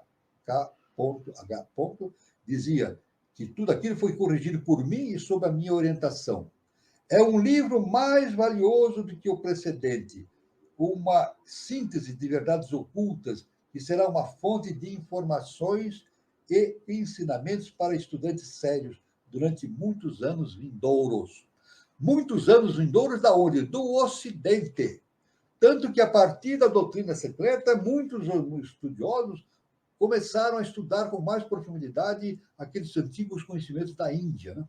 dizia que tudo aquilo foi corrigido por mim e sob a minha orientação. É um livro mais valioso do que o precedente, uma síntese de verdades ocultas que será uma fonte de informações e ensinamentos para estudantes sérios durante muitos anos vindouros. Muitos anos vindouros da onde? Do Ocidente. Tanto que, a partir da doutrina secreta, muitos estudiosos começaram a estudar com mais profundidade aqueles antigos conhecimentos da Índia, né?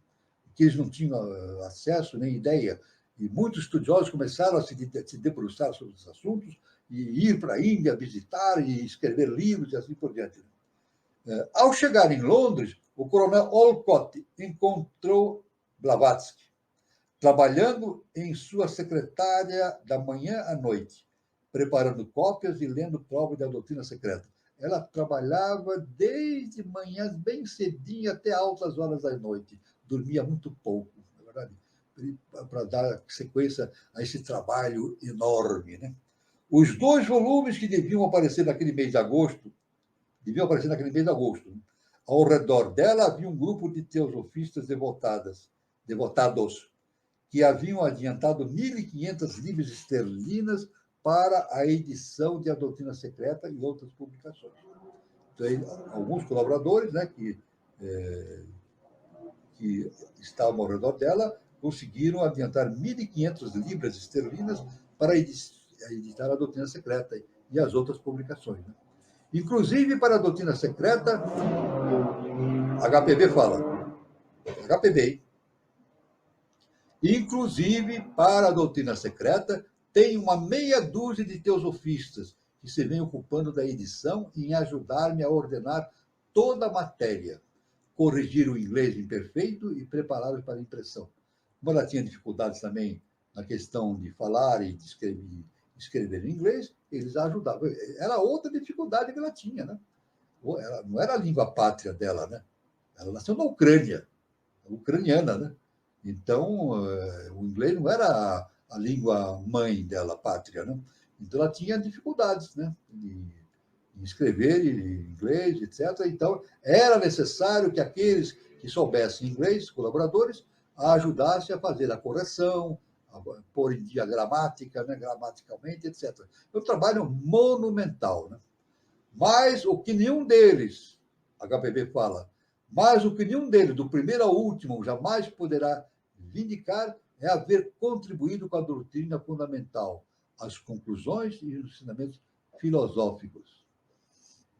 Que eles não tinham acesso nem ideia. E muitos estudiosos começaram a se debruçar sobre esses assuntos e ir para a Índia, visitar e escrever livros e assim por diante. Ao chegar em Londres, o coronel Olcott encontrou Blavatsky trabalhando em sua secretária da manhã à noite, preparando cópias e lendo provas da doutrina secreta. Ela trabalhava desde manhãs bem cedinho até altas horas da noite. Dormia muito pouco, na verdade, para dar sequência a esse trabalho enorme. Né? Os 2 volumes que deviam aparecer naquele mês de agosto, ao redor dela havia um grupo de teosofistas devotados, que haviam adiantado 1.500 libras esterlinas para a edição de A Doutrina Secreta e outras publicações. Então, alguns colaboradores, né, que estavam ao redor dela conseguiram adiantar 1.500 libras esterlinas para editar a Doutrina Secreta e as outras publicações. Né? Inclusive, para a Doutrina Secreta, HPB fala, HPB, inclusive, para a Doutrina Secreta, tem uma meia dúzia de teosofistas que se vem ocupando da edição em ajudar-me a ordenar toda a matéria, corrigir o inglês imperfeito e prepará-lo para a impressão. Como ela tinha dificuldades também na questão de falar e de escrever em inglês, eles a ajudavam. Era outra dificuldade que ela tinha, né? Ela não era a língua pátria dela, né? Ela nasceu na Ucrânia, ucraniana, né? Então, o inglês não era a língua mãe dela, pátria, né? Então, ela tinha dificuldades, né? De escrever em inglês, etc. Então, era necessário que aqueles que soubessem inglês, colaboradores, ajudassem a fazer a correção, a pôr em dia a gramática, né? Gramaticalmente, etc. É um trabalho monumental, né? Mas o que nenhum deles, a HPB fala, mas o que nenhum deles, do primeiro ao último, jamais poderá vindicar é haver contribuído com a doutrina fundamental, as conclusões e os ensinamentos filosóficos.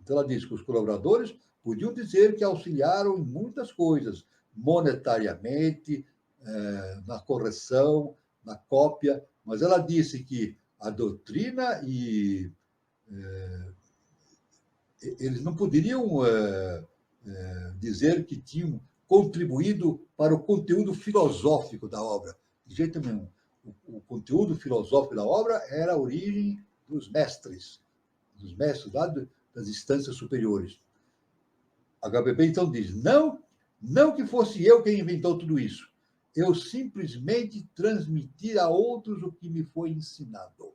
Então, ela diz que os colaboradores podiam dizer que auxiliaram em muitas coisas, monetariamente, na correção, na cópia, mas ela disse que a doutrina e eles não poderiam dizer que tinham contribuído para o conteúdo filosófico da obra. De jeito nenhum. O conteúdo filosófico da obra era a origem dos mestres lá das instâncias superiores. A HPB, então, diz, não que fosse eu quem inventou tudo isso, eu simplesmente transmiti a outros o que me foi ensinado.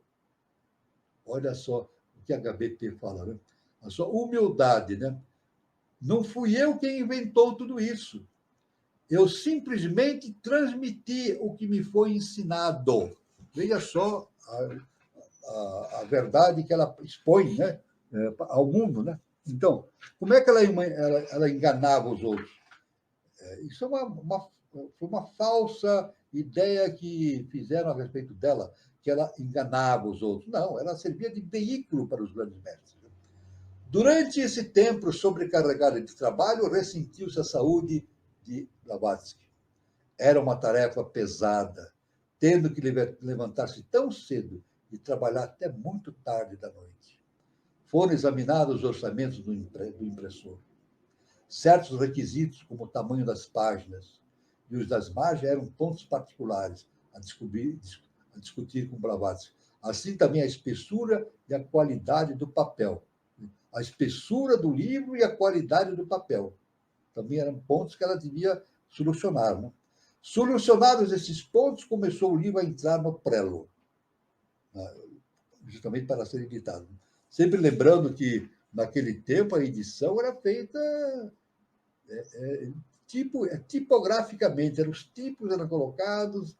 Olha só o que a HPB fala, né? A sua humildade, né? Não fui eu quem inventou tudo isso. Eu simplesmente transmiti o que me foi ensinado. Veja só a verdade que ela expõe, né, ao mundo. Né? Então, como é que ela enganava os outros? Isso é foi uma falsa ideia que fizeram a respeito dela, que ela enganava os outros. Não, ela servia de veículo para os grandes mestres. Durante esse tempo sobrecarregada de trabalho, ressentiu-se a saúde de Blavatsky. Era uma tarefa pesada, tendo que levantar-se tão cedo e trabalhar até muito tarde da noite. Foram examinados os orçamentos do impressor. Certos requisitos, como o tamanho das páginas e os das margens, eram pontos particulares a discutir com Blavatsky. Assim também a espessura e a qualidade do papel. A espessura do livro e a qualidade do papel. Também eram pontos que ela devia solucionar. Né? Solucionados esses pontos, começou o livro a entrar no prelo, justamente para ser editado. Sempre lembrando que, naquele tempo, a edição era feita tipograficamente, os tipos eram colocados,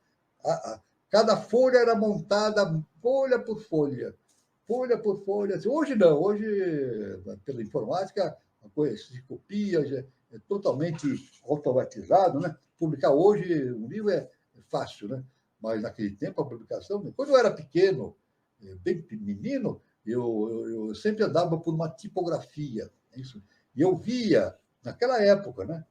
cada folha era montada folha por folha. Folha por folha. Hoje não, hoje, pela informática, a coisa se copia, é totalmente automatizado, né? Publicar hoje um livro é fácil, né? Mas naquele tempo a publicação, quando eu era pequeno, bem menino, eu sempre andava por uma tipografia, isso. E eu via, naquela época, né?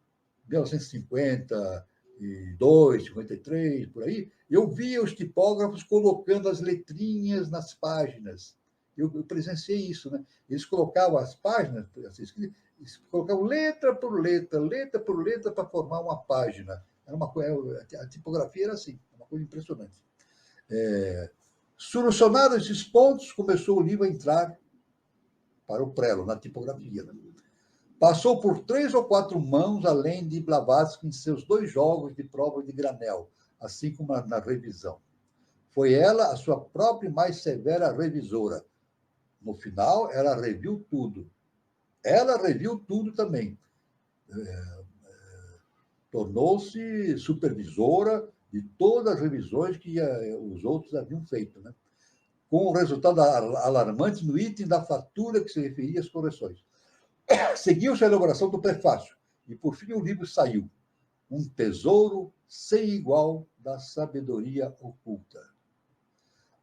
1952, 53, por aí, eu via os tipógrafos colocando as letrinhas nas páginas. Eu presenciei isso, né? Eles colocavam as páginas, eles colocavam letra por letra para formar uma página. Era uma coisa, a tipografia era assim, uma coisa impressionante. Solucionados esses pontos, começou o livro a entrar para o prelo, na tipografia. Né? Passou por 3 ou 4 mãos, além de Blavatsky em seus 2 jogos de prova de granel, assim como na revisão. Foi ela a sua própria e mais severa revisora. No final, ela reviu tudo. Ela reviu tudo também. Tornou-se supervisora de todas as revisões que os outros haviam feito, né? Com um resultado alarmante no item da fatura que se referia às correções. Seguiu-se a elaboração do prefácio e, por fim, o livro saiu. Um tesouro sem igual da sabedoria oculta.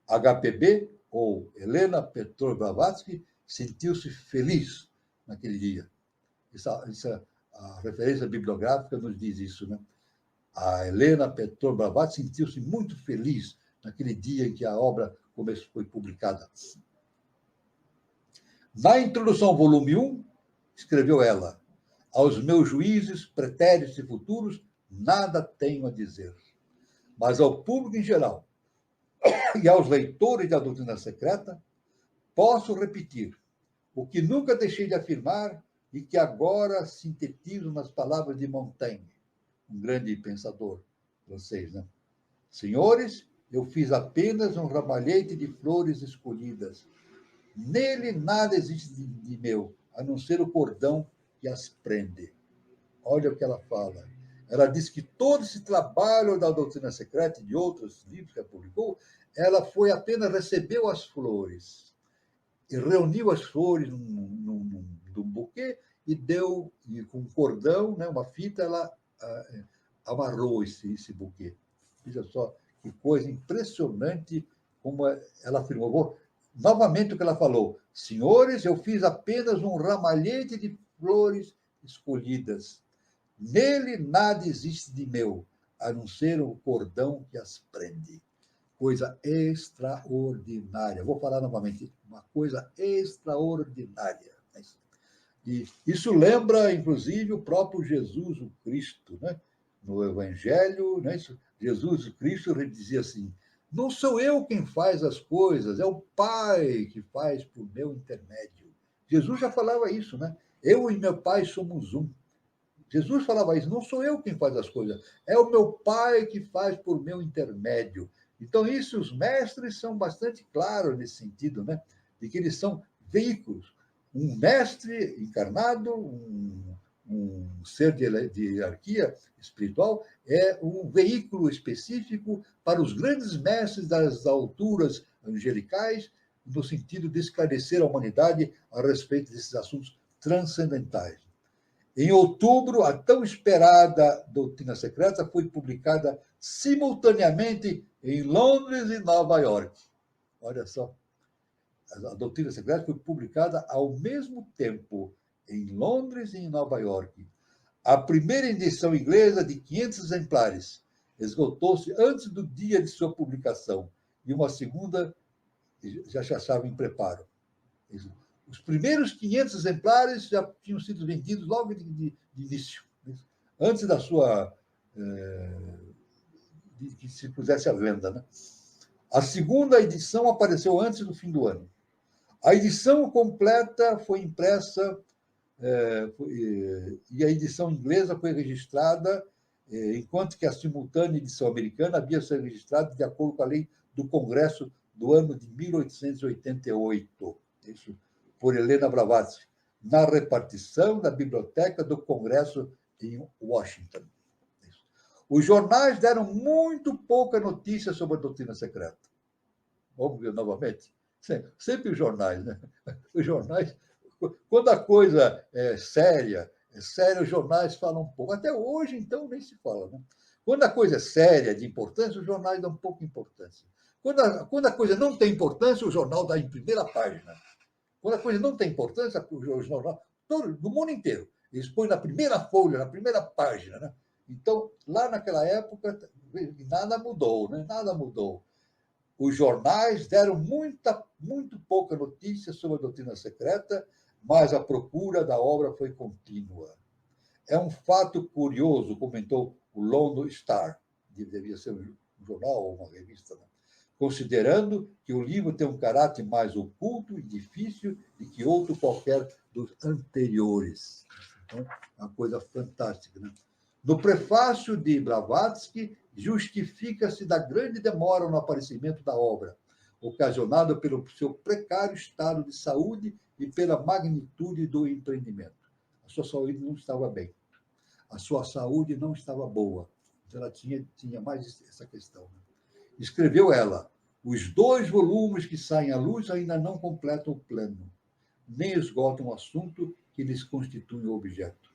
HPB, ou Helena Petrovna Blavatsky, sentiu-se feliz naquele dia. A referência bibliográfica nos diz isso, né? A Helena Petrovna Blavatsky sentiu-se muito feliz naquele dia em que a obra foi publicada. Na introdução, volume 1, escreveu ela: aos meus juízes, pretéritos e futuros, nada tenho a dizer. Mas ao público em geral e aos leitores da doutrina secreta, posso repetir o que nunca deixei de afirmar e que agora sintetizo nas palavras de Montaigne, um grande pensador francês, né? Senhores, eu fiz apenas um ramalhete de flores escolhidas. Nele nada existe de meu, a não ser o cordão que as prende. Olha o que ela fala. Ela diz que todo esse trabalho da doutrina secreta e de outros livros que ela publicou, ela foi apenas recebeu as flores e reuniu as flores num buquê e deu, e com um cordão, né, uma fita, ela amarrou esse buquê. Veja só que coisa impressionante como ela afirmou. Novamente o que ela falou: senhores, eu fiz apenas um ramalhete de flores escolhidas. Nele nada existe de meu, a não ser o cordão que as prende. Coisa extraordinária. Vou falar novamente, uma coisa extraordinária. E isso lembra, inclusive, o próprio Jesus, o Cristo, né? No Evangelho, né? Jesus, o Cristo, ele dizia assim: não sou eu quem faz as coisas, é o Pai que faz por meu intermédio. Jesus já falava isso, né? Eu e meu Pai somos um. Jesus falava isso: não sou eu quem faz as coisas, é o meu Pai que faz por meu intermédio. Então, isso, os mestres são bastante claros nesse sentido, né? De que eles são veículos. Um mestre encarnado, um ser de hierarquia espiritual, é um veículo específico para os grandes mestres das alturas angelicais, no sentido de esclarecer a humanidade a respeito desses assuntos transcendentais. Em outubro, a tão esperada Doutrina Secreta foi publicada simultaneamente em Londres e Nova York. Olha só, a Doutrina Secreta foi publicada ao mesmo tempo em Londres e em Nova York. A primeira edição inglesa, de 500 exemplares, esgotou-se antes do dia de sua publicação, e uma segunda já estava em preparo. Os primeiros 500 exemplares já tinham sido vendidos logo de início, antes da sua de que se pusesse à venda, né? A segunda edição apareceu antes do fim do ano. A edição completa foi impressa e a edição inglesa foi registrada, enquanto que a simultânea edição americana havia sido registrada de acordo com a lei do Congresso do ano de 1888. Isso por Helena Blavatsky, na repartição da Biblioteca do Congresso em Washington. Os jornais deram muito pouca notícia sobre a doutrina secreta. Vamos ver novamente? Sempre os jornais, né? Os jornais, quando a coisa é séria, os jornais falam um pouco. Até hoje, então, nem se fala, né? Quando a coisa é séria, de importância, os jornais dão pouca importância. Quando a coisa não tem importância, o jornal dá em primeira página. Quando a coisa não tem importância, o jornal, do mundo inteiro, eles põem na primeira folha, na primeira página, né? Então, lá naquela época, nada mudou, né? Nada mudou. Os jornais deram muito pouca notícia sobre a doutrina secreta, mas a procura da obra foi contínua. É um fato curioso, comentou o London Star, devia ser um jornal ou uma revista, né? Considerando que o livro tem um caráter mais oculto e difícil do que outro qualquer dos anteriores. Então, é uma coisa fantástica, né? No prefácio de Blavatsky, justifica-se da grande demora no aparecimento da obra, ocasionada pelo seu precário estado de saúde e pela magnitude do empreendimento. A sua saúde não estava bem. A sua saúde não estava boa. Então, ela tinha mais essa questão, né? Escreveu ela: os 2 volumes que saem à luz ainda não completam o plano, nem esgotam o assunto que lhes constitui o objeto.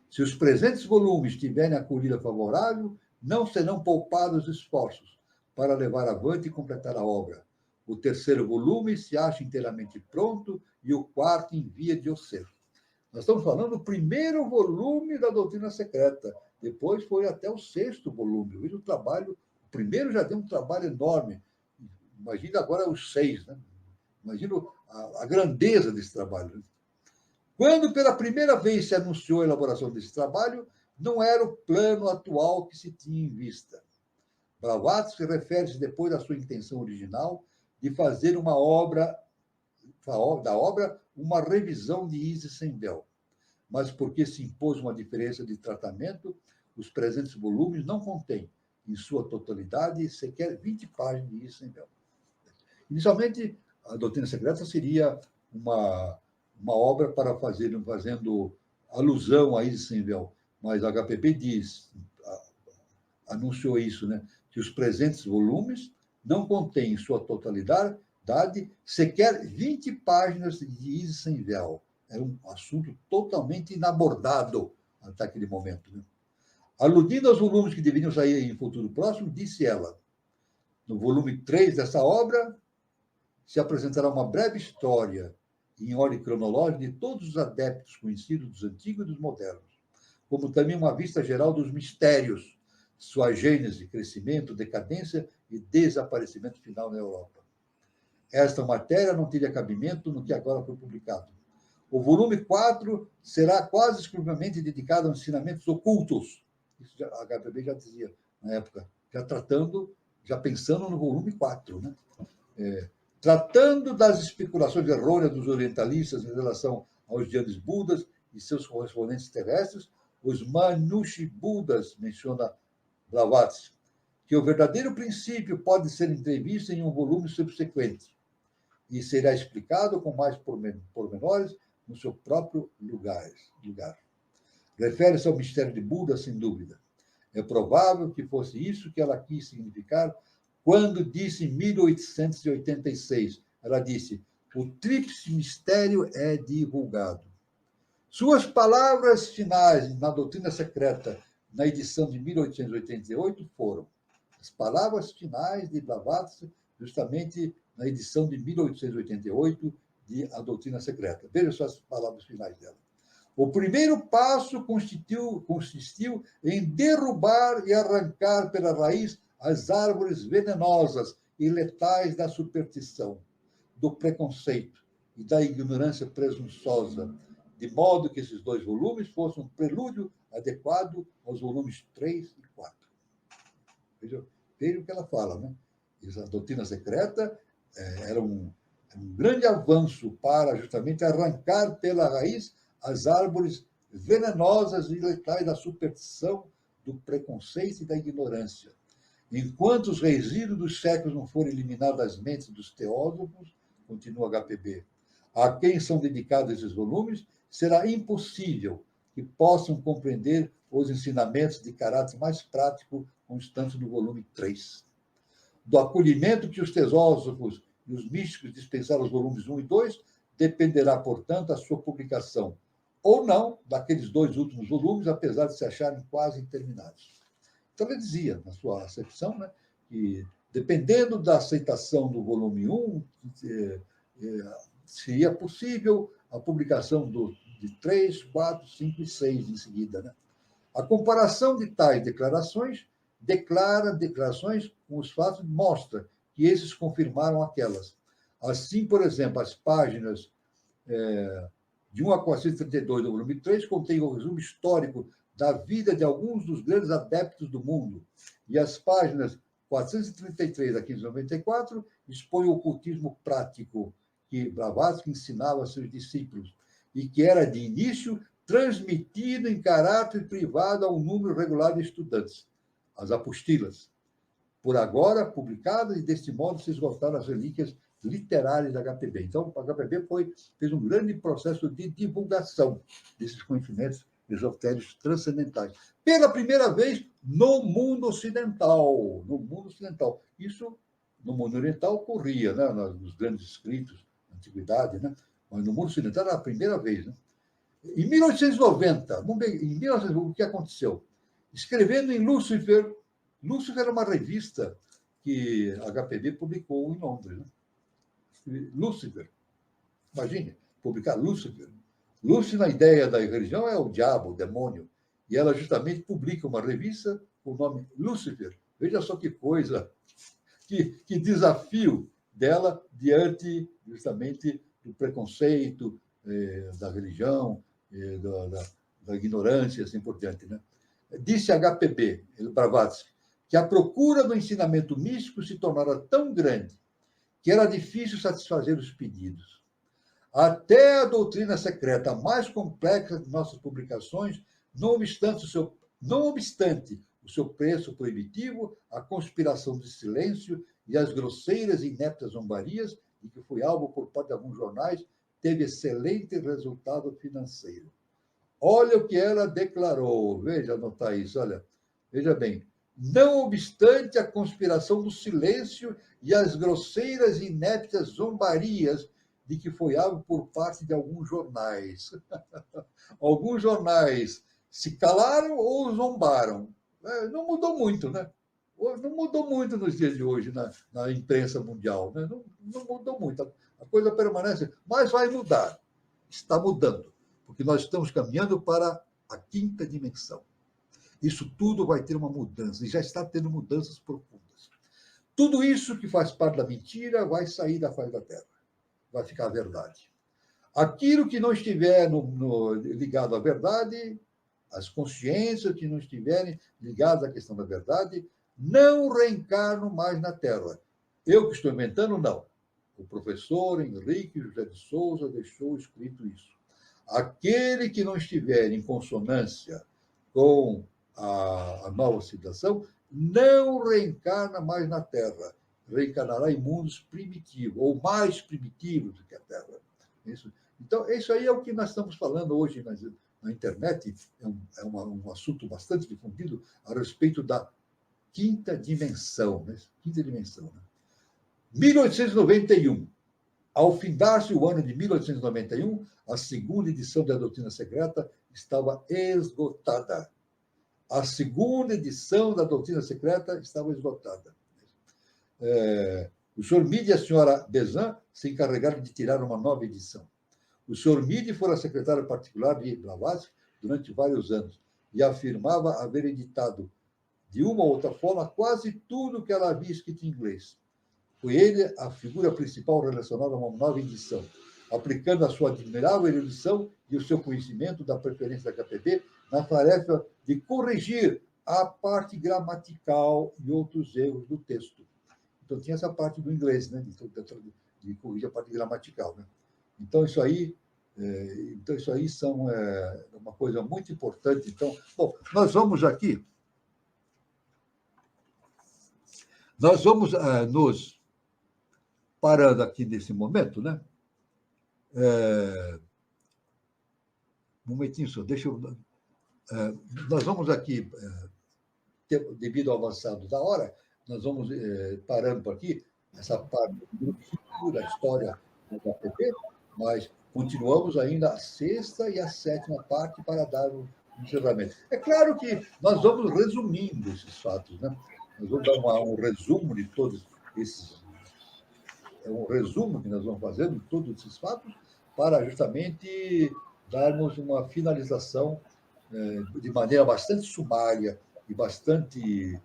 Se os presentes volumes tiverem acolhida favorável, não serão poupados esforços para levar avante e completar a obra. O terceiro volume se acha inteiramente pronto e o quarto em via de o ser. Nós estamos falando do primeiro volume da Doutrina Secreta. Depois foi até o sexto volume. Veja o trabalho. O primeiro já deu um trabalho enorme. Imagina agora os 6, né? Imagina a grandeza desse trabalho. Quando pela primeira vez se anunciou a elaboração desse trabalho, não era o plano atual que se tinha em vista. Blavatsky refere-se depois à sua intenção original de fazer da obra uma revisão de Isis sem véu. Mas porque se impôs uma diferença de tratamento, os presentes volumes não contêm, em sua totalidade, sequer 20 páginas de Isis sem véu. Inicialmente, a Doutrina Secreta seria uma obra para fazendo alusão a Isis sem véu, mas a HPB anunciou isso, né? Que os presentes volumes não contêm em sua totalidade sequer 20 páginas de Isis sem véu. Era um assunto totalmente inabordado até aquele momento. Né? Aludindo aos volumes que deveriam sair em futuro próximo, disse ela, no volume 3 dessa obra, se apresentará uma breve história, em ordem cronológica, de todos os adeptos conhecidos dos antigos e dos modernos, como também uma vista geral dos mistérios, sua gênese, crescimento, decadência e desaparecimento final na Europa. Esta matéria não teria cabimento no que agora foi publicado. O volume 4 será quase exclusivamente dedicado a ensinamentos ocultos. Isso a HPB já dizia na época, já pensando no volume 4, né? Tratando das especulações errôneas dos orientalistas em relação aos Gyanis Budas e seus correspondentes terrestres, os Manushi Budas, menciona Blavatsky, que o verdadeiro princípio pode ser entrevisto em um volume subsequente e será explicado com mais pormenores no seu próprio lugar. Refere-se ao mistério de Buda, sem dúvida. É provável que fosse isso que ela quis significar quando disse em 1886. Ela disse, o tríplice mistério é divulgado. Suas palavras finais na Doutrina Secreta, na edição de 1888, foram as palavras finais de Blavatsky, justamente na edição de 1888 de A Doutrina Secreta. Veja só as palavras finais dela. O primeiro passo consistiu em derrubar e arrancar pela raiz as árvores venenosas e letais da superstição, do preconceito e da ignorância presunçosa, de modo que esses 2 volumes fossem um prelúdio adequado aos volumes 3 e 4. Vejam o que ela fala, né? A Doutrina Secreta era um grande avanço para justamente arrancar pela raiz as árvores venenosas e letais da superstição, do preconceito e da ignorância. Enquanto os resíduos dos séculos não forem eliminados das mentes dos teósofos, continua HPB, a quem são dedicados esses volumes, será impossível que possam compreender os ensinamentos de caráter mais prático constantes no volume 3. Do acolhimento que os teósofos e os místicos dispensaram aos volumes 1 e 2, dependerá, portanto, a sua publicação, ou não, daqueles 2 últimos volumes, apesar de se acharem quase interminados. Então, ele dizia, na sua acepção, né, que, dependendo da aceitação do volume 1, seria possível a publicação de 3, 4, 5 e 6 em seguida. Né? A comparação de tais declarações com os fatos mostra que esses confirmaram aquelas. Assim, por exemplo, as páginas de 1 a 432 do volume 3 contêm o resumo histórico da vida de alguns dos grandes adeptos do mundo, e as páginas 433 a 594 expõem o ocultismo prático que Blavatsky ensinava a seus discípulos, e que era, de início, transmitido em caráter privado a um número regular de estudantes, as apostilas, por agora publicadas, e deste modo se esgotaram as relíquias literárias da HPB. Então, a HPB fez um grande processo de divulgação desses conhecimentos esotéricos transcendentais. Pela primeira vez no mundo ocidental. No mundo ocidental. Isso, no mundo oriental, ocorria, né, nos grandes escritos da antiguidade, né? Mas no mundo ocidental era a primeira vez. Né? Em 1890, o que aconteceu? Escrevendo em Lucifer, Lúcifer era uma revista que a HPB publicou em Londres. Né? Lúcifer. Imagine, publicar Lúcifer. Lúcifer, na ideia da religião, é o diabo, o demônio. E ela justamente publica uma revista com o nome Lúcifer. Veja só que coisa, que desafio dela diante, justamente, do preconceito, da religião, da ignorância, assim por diante. Né? Disse HPB, Blavatsky, que a procura do ensinamento místico se tornara tão grande que era difícil satisfazer os pedidos. Até a doutrina secreta mais complexa de nossas publicações, não obstante o seu preço proibitivo, a conspiração de silêncio e as grosseiras e ineptas zombarias, de que foi alvo por parte de alguns jornais, teve excelente resultado financeiro. Olha o que ela declarou. Veja, anotar isso, olha. Veja bem. Não obstante a conspiração do silêncio e as grosseiras e ineptas zombarias de que foi alvo por parte de alguns jornais. Alguns jornais se calaram ou zombaram. Não mudou muito, né? Não mudou muito nos dias de hoje na imprensa mundial. Né? Não mudou muito. A coisa permanece, mas vai mudar. Está mudando, porque nós estamos caminhando para a quinta dimensão. Isso tudo vai ter uma mudança, e já está tendo mudanças profundas. Tudo isso que faz parte da mentira vai sair da face da Terra. Vai ficar a verdade. Aquilo que não estiver ligado à verdade, as consciências que não estiverem ligadas à questão da verdade, não reencarnam mais na Terra. Eu que estou inventando, não. O professor Henrique José de Souza deixou escrito isso. Aquele que não estiver em consonância com a nova civilização não reencarna mais na Terra. Reencarnará em mundos primitivos, ou mais primitivos do que a Terra. Então, isso aí é o que nós estamos falando hoje na internet, é um assunto bastante difundido a respeito da quinta dimensão. Né? Quinta dimensão. Né? 1891. Ao findar-se o ano de 1891, a segunda edição da Doutrina Secreta estava esgotada. A segunda edição da Doutrina Secreta estava esgotada. O senhor Midi e a senhora Bezan se encarregaram de tirar uma nova edição. O senhor Midi fora secretário particular de Blavatsky durante vários anos e afirmava haver editado, de uma ou outra forma, quase tudo que ela havia escrito em inglês. Foi ele a figura principal relacionada a uma nova edição, aplicando a sua admirável erudição e o seu conhecimento da preferência da HPB na tarefa de corrigir a parte gramatical e outros erros do texto. Então, tinha essa parte do inglês, né? De corrigir a parte gramatical. Né? Então, isso aí são uma coisa muito importante. Então, bom, nós vamos nos parando aqui nesse momento, né? Um momentinho só, deixa eu... nós vamos aqui, devido ao avançado da hora, nós vamos parando por aqui, essa parte da história da HPB, mas continuamos ainda a sexta e a sétima parte para dar o encerramento. É claro que nós vamos resumindo esses fatos, né? Nós vamos dar um resumo de todos esses... É um resumo que nós vamos fazer de todos esses fatos para justamente darmos uma finalização de maneira bastante sumária e bastante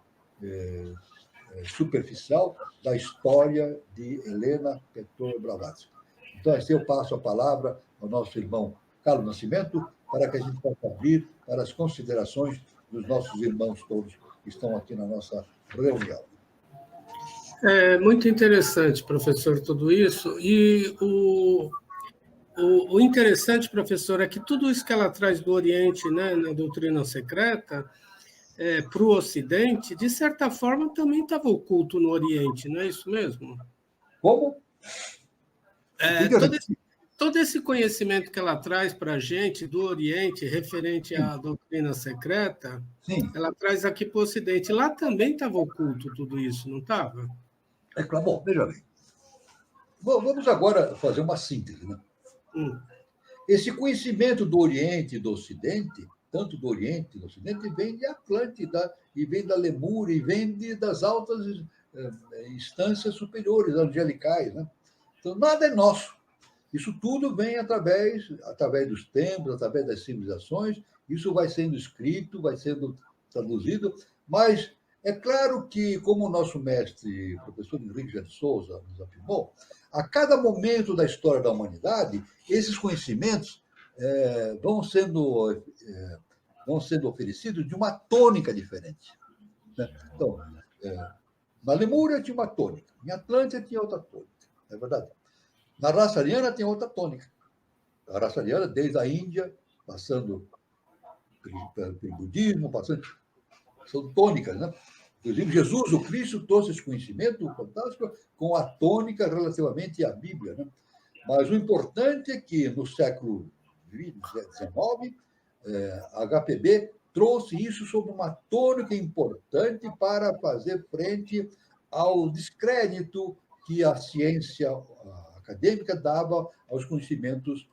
superficial da história de Helena Petrovna Blavatsky. Então, assim, eu passo a palavra ao nosso irmão Carlos Nascimento para que a gente possa abrir para as considerações dos nossos irmãos todos que estão aqui na nossa reunião. É muito interessante, professor, tudo isso. E o interessante, professor, é que tudo isso que ela traz do Oriente, né, na doutrina secreta, para o Ocidente, de certa forma, também estava oculto no Oriente, não é isso mesmo? Como? Todo esse conhecimento que ela traz para a gente do Oriente, referente à doutrina secreta, Sim. Ela traz aqui para o Ocidente. Lá também estava oculto tudo isso, não estava? É claro. Bom, veja bem. Vamos agora fazer uma síntese. Né? Esse conhecimento do Oriente e do Ocidente tanto do Oriente, do Ocidente, vem de Atlântida, e vem da Lemúria, e vem das altas instâncias superiores, angelicais. Né? Então, nada é nosso. Isso tudo vem através dos tempos, através das civilizações, isso vai sendo escrito, vai sendo traduzido, mas é claro que, como o nosso mestre, professor Henrique de Souza, nos afirmou, a cada momento da história da humanidade, esses conhecimentos vão sendo oferecidos de uma tônica diferente. Né? Então, na Lemúria tinha uma tônica, em Atlântida tinha outra tônica, é verdade. Na raça ariana tem outra tônica. A raça ariana, desde a Índia, passando pelo budismo, são tônicas, né? Inclusive, Jesus, o Cristo, trouxe esse conhecimento fantástico com a tônica relativamente à Bíblia. Né? Mas o importante é que, no século XIX, a HPB trouxe isso sob uma tônica importante para fazer frente ao descrédito que a ciência acadêmica dava aos conhecimentos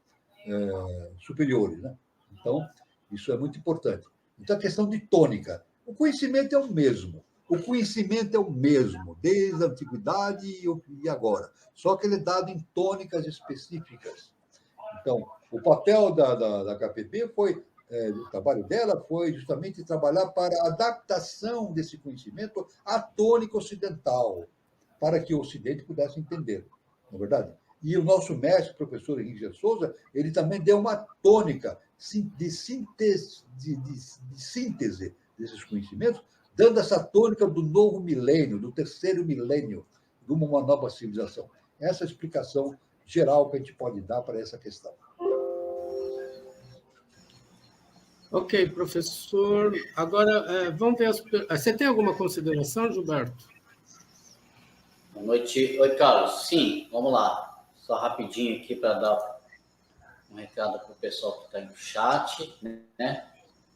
superiores. Né? Então, isso é muito importante. Então, a questão de tônica. O conhecimento é o mesmo. O conhecimento é o mesmo, desde a antiguidade e agora. Só que ele é dado em tônicas específicas. Então, o papel da KPP foi, o trabalho dela foi justamente trabalhar para a adaptação desse conhecimento à tônica ocidental, para que o Ocidente pudesse entender, não é verdade? E o nosso mestre, professor Henrique de Souza, ele também deu uma tônica de síntese desses conhecimentos, dando essa tônica do novo milênio, do terceiro milênio, de uma nova civilização. Essa é a explicação geral que a gente pode dar para essa questão. Ok, professor. Agora, vamos ver Você tem alguma consideração, Gilberto? Boa noite. Oi, Carlos. Sim, vamos lá. Só rapidinho aqui para dar um recado para o pessoal que está no chat, né?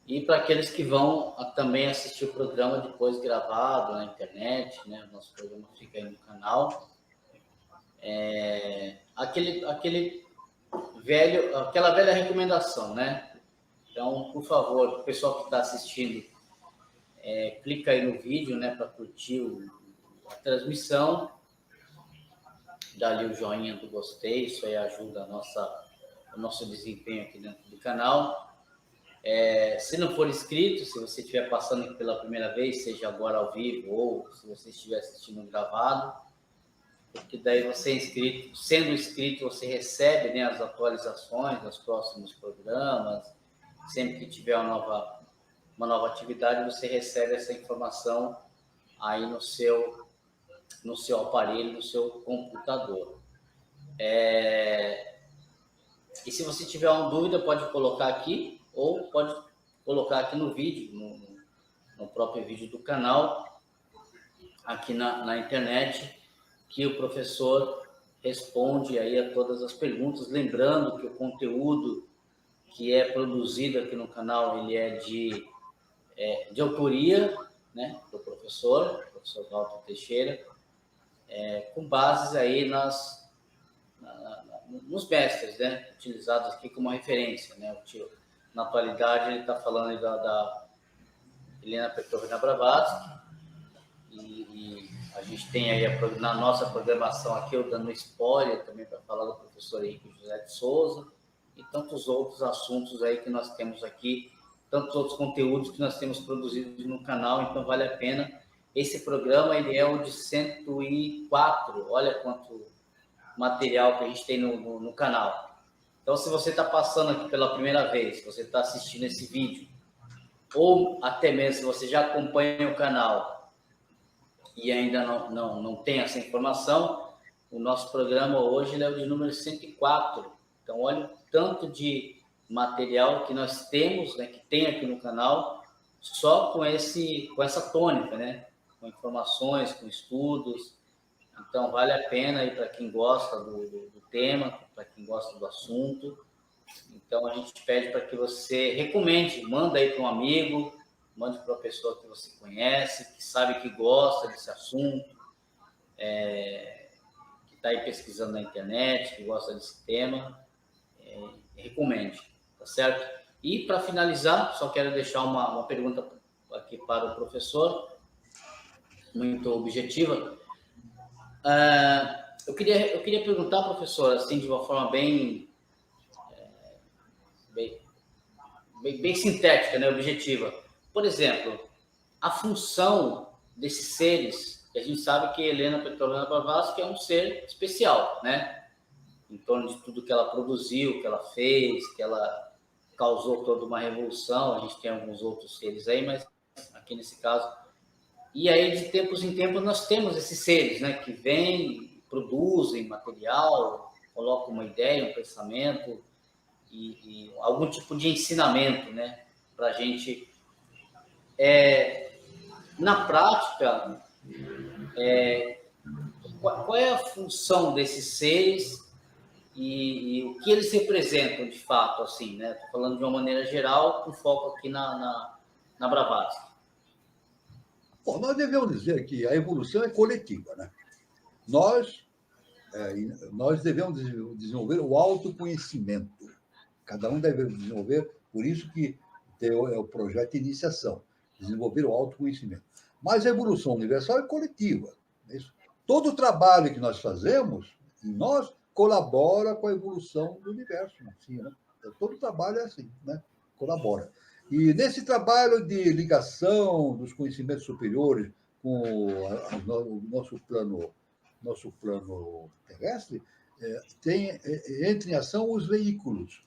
E para aqueles que vão também assistir o programa depois gravado na internet, né? O nosso programa fica aí no canal. Aquela velha recomendação, né? Então, por favor, o pessoal que está assistindo, clica aí no vídeo, né, para curtir a transmissão, dá ali o joinha do gostei, isso aí ajuda o nosso desempenho aqui dentro do canal. Se não for inscrito, se você estiver passando aqui pela primeira vez, seja agora ao vivo ou se você estiver assistindo gravado, porque daí você é inscrito, sendo inscrito, você recebe, né, as atualizações dos próximos programas. Sempre que tiver uma nova atividade, você recebe essa informação aí no seu aparelho, no seu computador. E se você tiver uma dúvida, pode colocar aqui, ou pode colocar aqui no vídeo, no próprio vídeo do canal, aqui na internet, que o professor responde aí a todas as perguntas. Lembrando que o conteúdo que é produzido aqui no canal, ele é de autoria, né, do professor Walter Teixeira, com bases aí nos mestres, né, utilizados aqui como referência, né. Na atualidade, ele está falando da Helena Petrovna Blavatsky, e a gente tem aí na nossa programação aqui, eu dando spoiler também para falar do professor Henrique José de Souza, e tantos outros assuntos aí que nós temos aqui, tantos outros conteúdos que nós temos produzidos no canal, então vale a pena. Esse programa, ele é o de 104, olha quanto material que a gente tem no canal. Então, se você está passando aqui pela primeira vez, se você está assistindo esse vídeo, ou até mesmo se você já acompanha o canal e ainda não tem essa informação, o nosso programa hoje é o de número 104. Então, olha o tanto de material que nós temos, né, que tem aqui no canal, só com essa tônica, né, com informações, com estudos. Então, vale a pena aí para quem gosta do tema, para quem gosta do assunto. Então, a gente pede para que você recomende, manda aí para um amigo, mande para uma pessoa que você conhece, que sabe que gosta desse assunto, que está aí pesquisando na internet, que gosta desse tema, recomende, tá certo? E, para finalizar, só quero deixar uma pergunta aqui para o professor, muito objetiva. Eu queria perguntar, professor, assim, de uma forma bem sintética, né, objetiva. Por exemplo, a função desses seres, que a gente sabe que Helena Petrovna Blavatsky é um ser especial, né? Em torno de tudo que ela produziu, que ela fez, que ela causou toda uma revolução. A gente tem alguns outros seres aí, mas aqui nesse caso. E aí, de tempos em tempos, nós temos esses seres, né, que vêm, produzem material, colocam uma ideia, um pensamento e algum tipo de ensinamento, né, para a gente. Na prática, qual é a função desses seres e o que eles representam de fato, assim, né? Estou falando de uma maneira geral, com foco aqui na Blavatsky. Bom, nós devemos dizer que a evolução é coletiva, né? Nós devemos desenvolver o autoconhecimento. Cada um deve desenvolver, por isso que é o projeto de iniciação, desenvolver o autoconhecimento. Mas a evolução universal é coletiva. É isso. Todo o trabalho que nós fazemos, nós colabora com a evolução do universo. Assim, né? Todo trabalho é assim, né? Colabora. E nesse trabalho de ligação dos conhecimentos superiores com o nosso plano terrestre, entra em ação os veículos,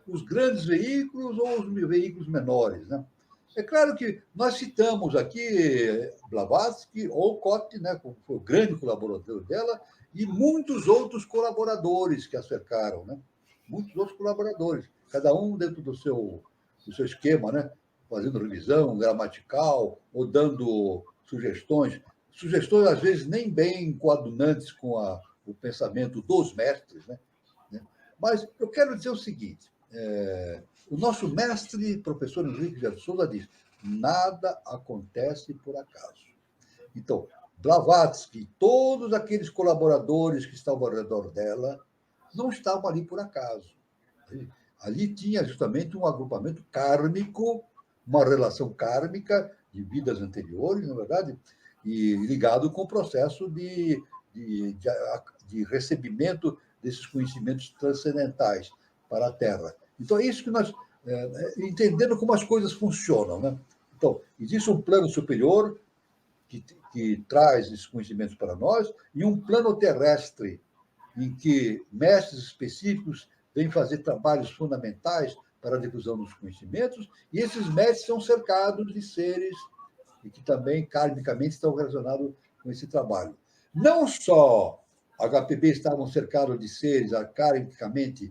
os grandes veículos ou os veículos menores, né? É claro que nós citamos aqui Blavatsky, Olcott, né, como foi o grande colaborador dela, e muitos outros colaboradores que a cercaram, né? Muitos outros colaboradores, cada um dentro do seu esquema, né? Fazendo revisão gramatical ou dando sugestões, às vezes nem bem coadunantes com o pensamento dos mestres, né? Mas eu quero dizer o seguinte, o nosso mestre, professor Henrique de Souza, diz: nada acontece por acaso. Então, Blavatsky, todos aqueles colaboradores que estavam ao redor dela, não estavam ali por acaso. Ali tinha justamente um agrupamento kármico, uma relação kármica de vidas anteriores, na verdade, e ligado com o processo de recebimento desses conhecimentos transcendentais para a Terra. Então, é isso que nós... entendendo como as coisas funcionam, né? Então, existe um plano superior que traz esses conhecimentos para nós e um plano terrestre em que mestres específicos vêm fazer trabalhos fundamentais para a difusão dos conhecimentos, e esses mestres são cercados de seres que também, karmicamente, estão relacionados com esse trabalho. Não só HPB estavam cercados de seres karmicamente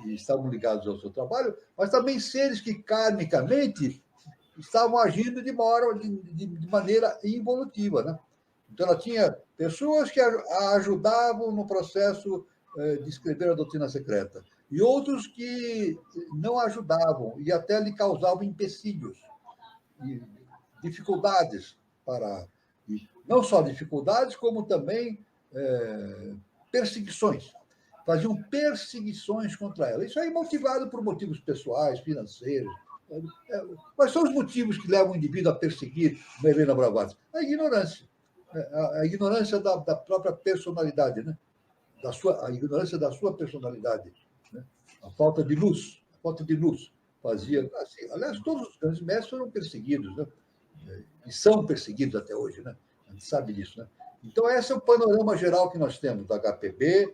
estavam ligados ao seu trabalho, mas também seres que karmicamente estavam agindo de maneira involutiva, né? Então, ela tinha pessoas que a ajudavam no processo de escrever a doutrina secreta, e outros que não ajudavam e até lhe causavam empecilhos, e dificuldades não só dificuldades, como também perseguições. Faziam perseguições contra ela. Isso aí motivado por motivos pessoais, financeiros. Quais são os motivos que levam o indivíduo a perseguir uma Helena Blavatsky? A ignorância. A ignorância da própria personalidade, né? A ignorância da sua personalidade. Né? A falta de luz. Fazia... Assim, aliás, todos os grandes mestres foram perseguidos, né? E são perseguidos até hoje, né? A gente sabe disso, né? Então, esse é o panorama geral que nós temos da HPB,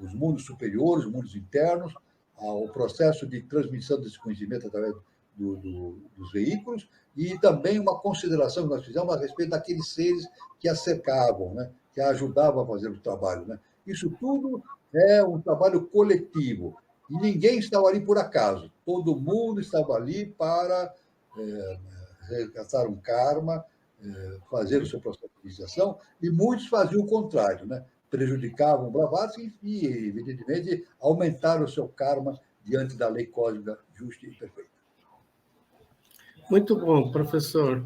os mundos superiores, os mundos internos, o processo de transmissão desse conhecimento através dos veículos, e também uma consideração que nós fizemos a respeito daqueles seres que a cercavam, né? Que a ajudavam a fazer o trabalho, né? Isso tudo é um trabalho coletivo, e ninguém estava ali por acaso. Todo mundo estava ali para resgatar um karma, fazer o seu processo de iniciação, e muitos faziam o contrário, né? Prejudicavam Blavatsky e, evidentemente, aumentaram o seu karma diante da lei cósmica justa e perfeita. Muito bom, professor.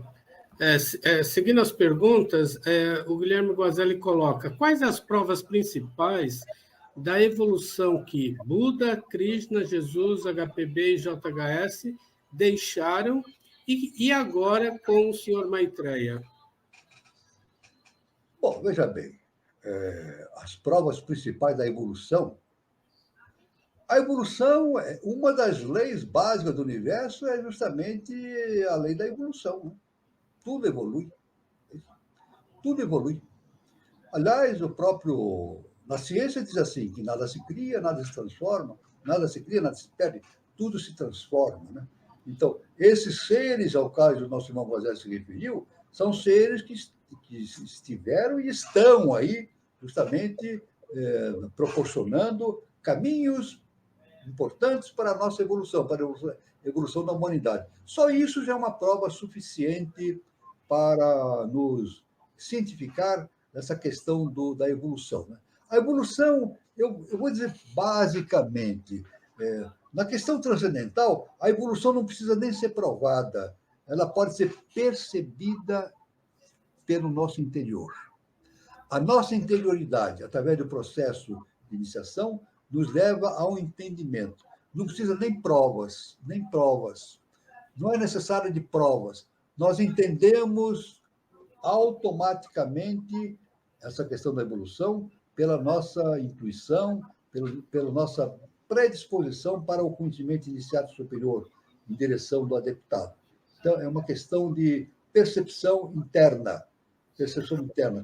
Seguindo as perguntas, o Guilherme Guazelli coloca: quais as provas principais da evolução que Buda, Krishna, Jesus, HPB e JHS deixaram e agora com o senhor Maitreya? Bom, veja bem, as provas principais da evolução. A evolução, uma das leis básicas do universo é justamente a lei da evolução. Né? Tudo evolui. Tudo evolui. Aliás, na ciência diz assim, que nada se cria, nada se transforma, nada se cria, nada se perde, tudo se transforma. Né? Então, esses seres ao quais o nosso irmão José se referiu, são seres que estiveram e estão aí, justamente proporcionando caminhos importantes para a nossa evolução, para a evolução da humanidade. Só isso já é uma prova suficiente para nos cientificar essa questão da evolução. Né? A evolução, eu vou dizer basicamente, na questão transcendental, a evolução não precisa nem ser provada, ela pode ser percebida pelo nosso interior. A nossa interioridade, através do processo de iniciação, nos leva ao entendimento. Não precisa nem provas, nem provas. Não é necessário de provas. Nós entendemos automaticamente essa questão da evolução pela nossa intuição, pela nossa predisposição para o conhecimento iniciado superior, em direção do adeptado. Então, é uma questão de percepção interna. Percepção interna.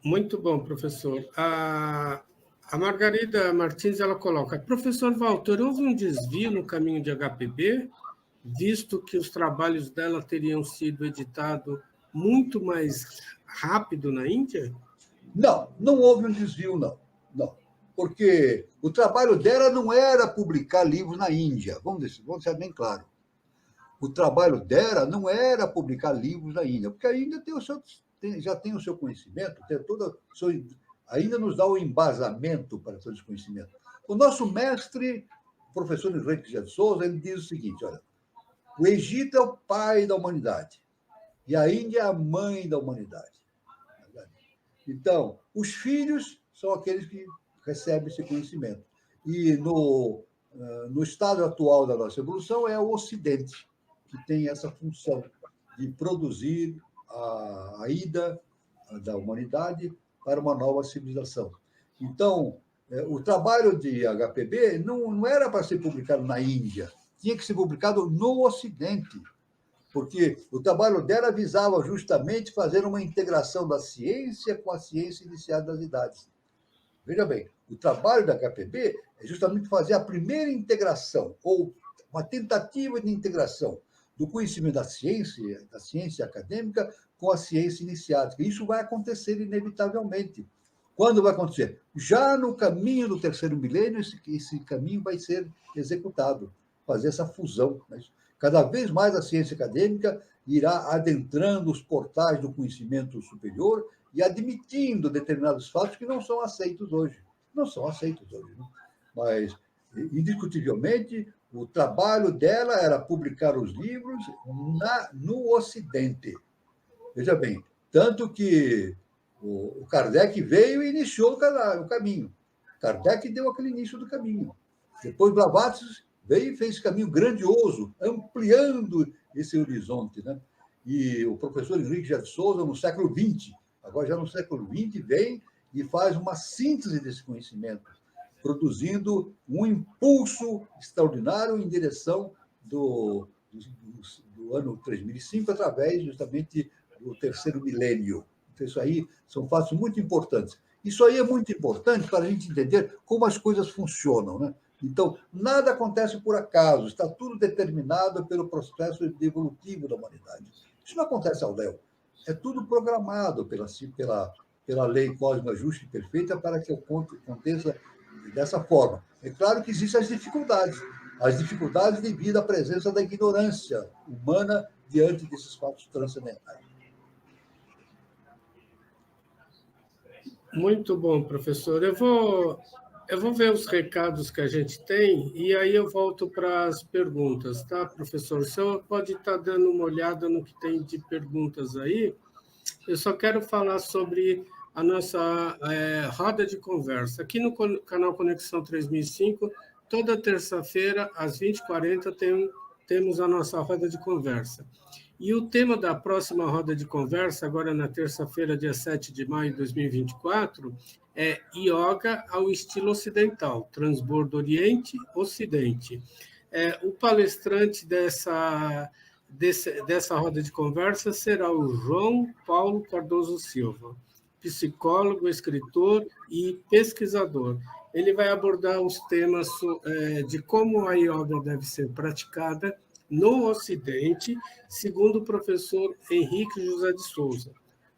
Muito bom, professor. A Margarida Martins ela coloca: professor Walter, houve um desvio no caminho de HPB, visto que os trabalhos dela teriam sido editados muito mais rápido na Índia? Não houve um desvio, não. Porque o trabalho dela não era publicar livros na Índia, vamos deixar bem claro. O trabalho dela não era publicar livros na Índia, porque a Índia já tem o seu conhecimento, ainda nos dá o embasamento para todo esse conhecimento. O nosso mestre, o professor Henrique de Souza, ele diz o seguinte: olha, o Egito é o pai da humanidade e a Índia é a mãe da humanidade. Então, os filhos são aqueles que recebem esse conhecimento. E no estado atual da nossa evolução é o Ocidente que tem essa função de produzir a ida da humanidade para uma nova civilização. Então, o trabalho de HPB não era para ser publicado na Índia, tinha que ser publicado no Ocidente, porque o trabalho dela visava justamente fazer uma integração da ciência com a ciência iniciada das idades. Veja bem, o trabalho da HPB é justamente fazer a primeira integração, ou uma tentativa de integração do conhecimento da ciência acadêmica com a ciência iniciática. Isso vai acontecer inevitavelmente. Quando vai acontecer? Já no caminho do terceiro milênio, esse caminho vai ser executado, fazer essa fusão. Cada vez mais a ciência acadêmica irá adentrando os portais do conhecimento superior e admitindo determinados fatos que não são aceitos hoje. Não são aceitos hoje. Né? Mas, indiscutivelmente, o trabalho dela era publicar os livros no Ocidente. Veja bem, tanto que o Kardec veio e iniciou o caminho. Kardec deu aquele início do caminho. Depois Blavatsky veio e fez esse caminho grandioso, ampliando esse horizonte. Né? E o professor Henrique de Souza, no século XX, agora já no século XX, vem e faz uma síntese desse conhecimento, produzindo um impulso extraordinário em direção do ano 3005, através justamente do terceiro milênio. Então, isso aí são fatos muito importantes. Isso aí é muito importante para a gente entender como as coisas funcionam. Né? Então, nada acontece por acaso, está tudo determinado pelo processo evolutivo da humanidade. Isso não acontece ao léu. É tudo programado pela lei cósmica justa e perfeita para que aconteça dessa forma. É claro que existem as dificuldades devido à presença da ignorância humana diante desses fatos transcendentais. Muito bom, professor. Eu vou ver os recados que a gente tem e aí eu volto para as perguntas, tá, professor? O senhor pode estar dando uma olhada no que tem de perguntas aí. Eu só quero falar sobre a nossa roda de conversa. Aqui no canal Conexão 3005, toda terça-feira, às 20h40, temos a nossa roda de conversa. E o tema da próxima roda de conversa, agora na terça-feira, dia 7 de maio de 2024, é Yoga ao estilo ocidental, transbordo Oriente-Ocidente. O palestrante dessa roda de conversa será o João Paulo Cardoso Silva, psicólogo, escritor e pesquisador. Ele vai abordar os temas de como a yoga deve ser praticada no Ocidente, segundo o professor Henrique José de Souza.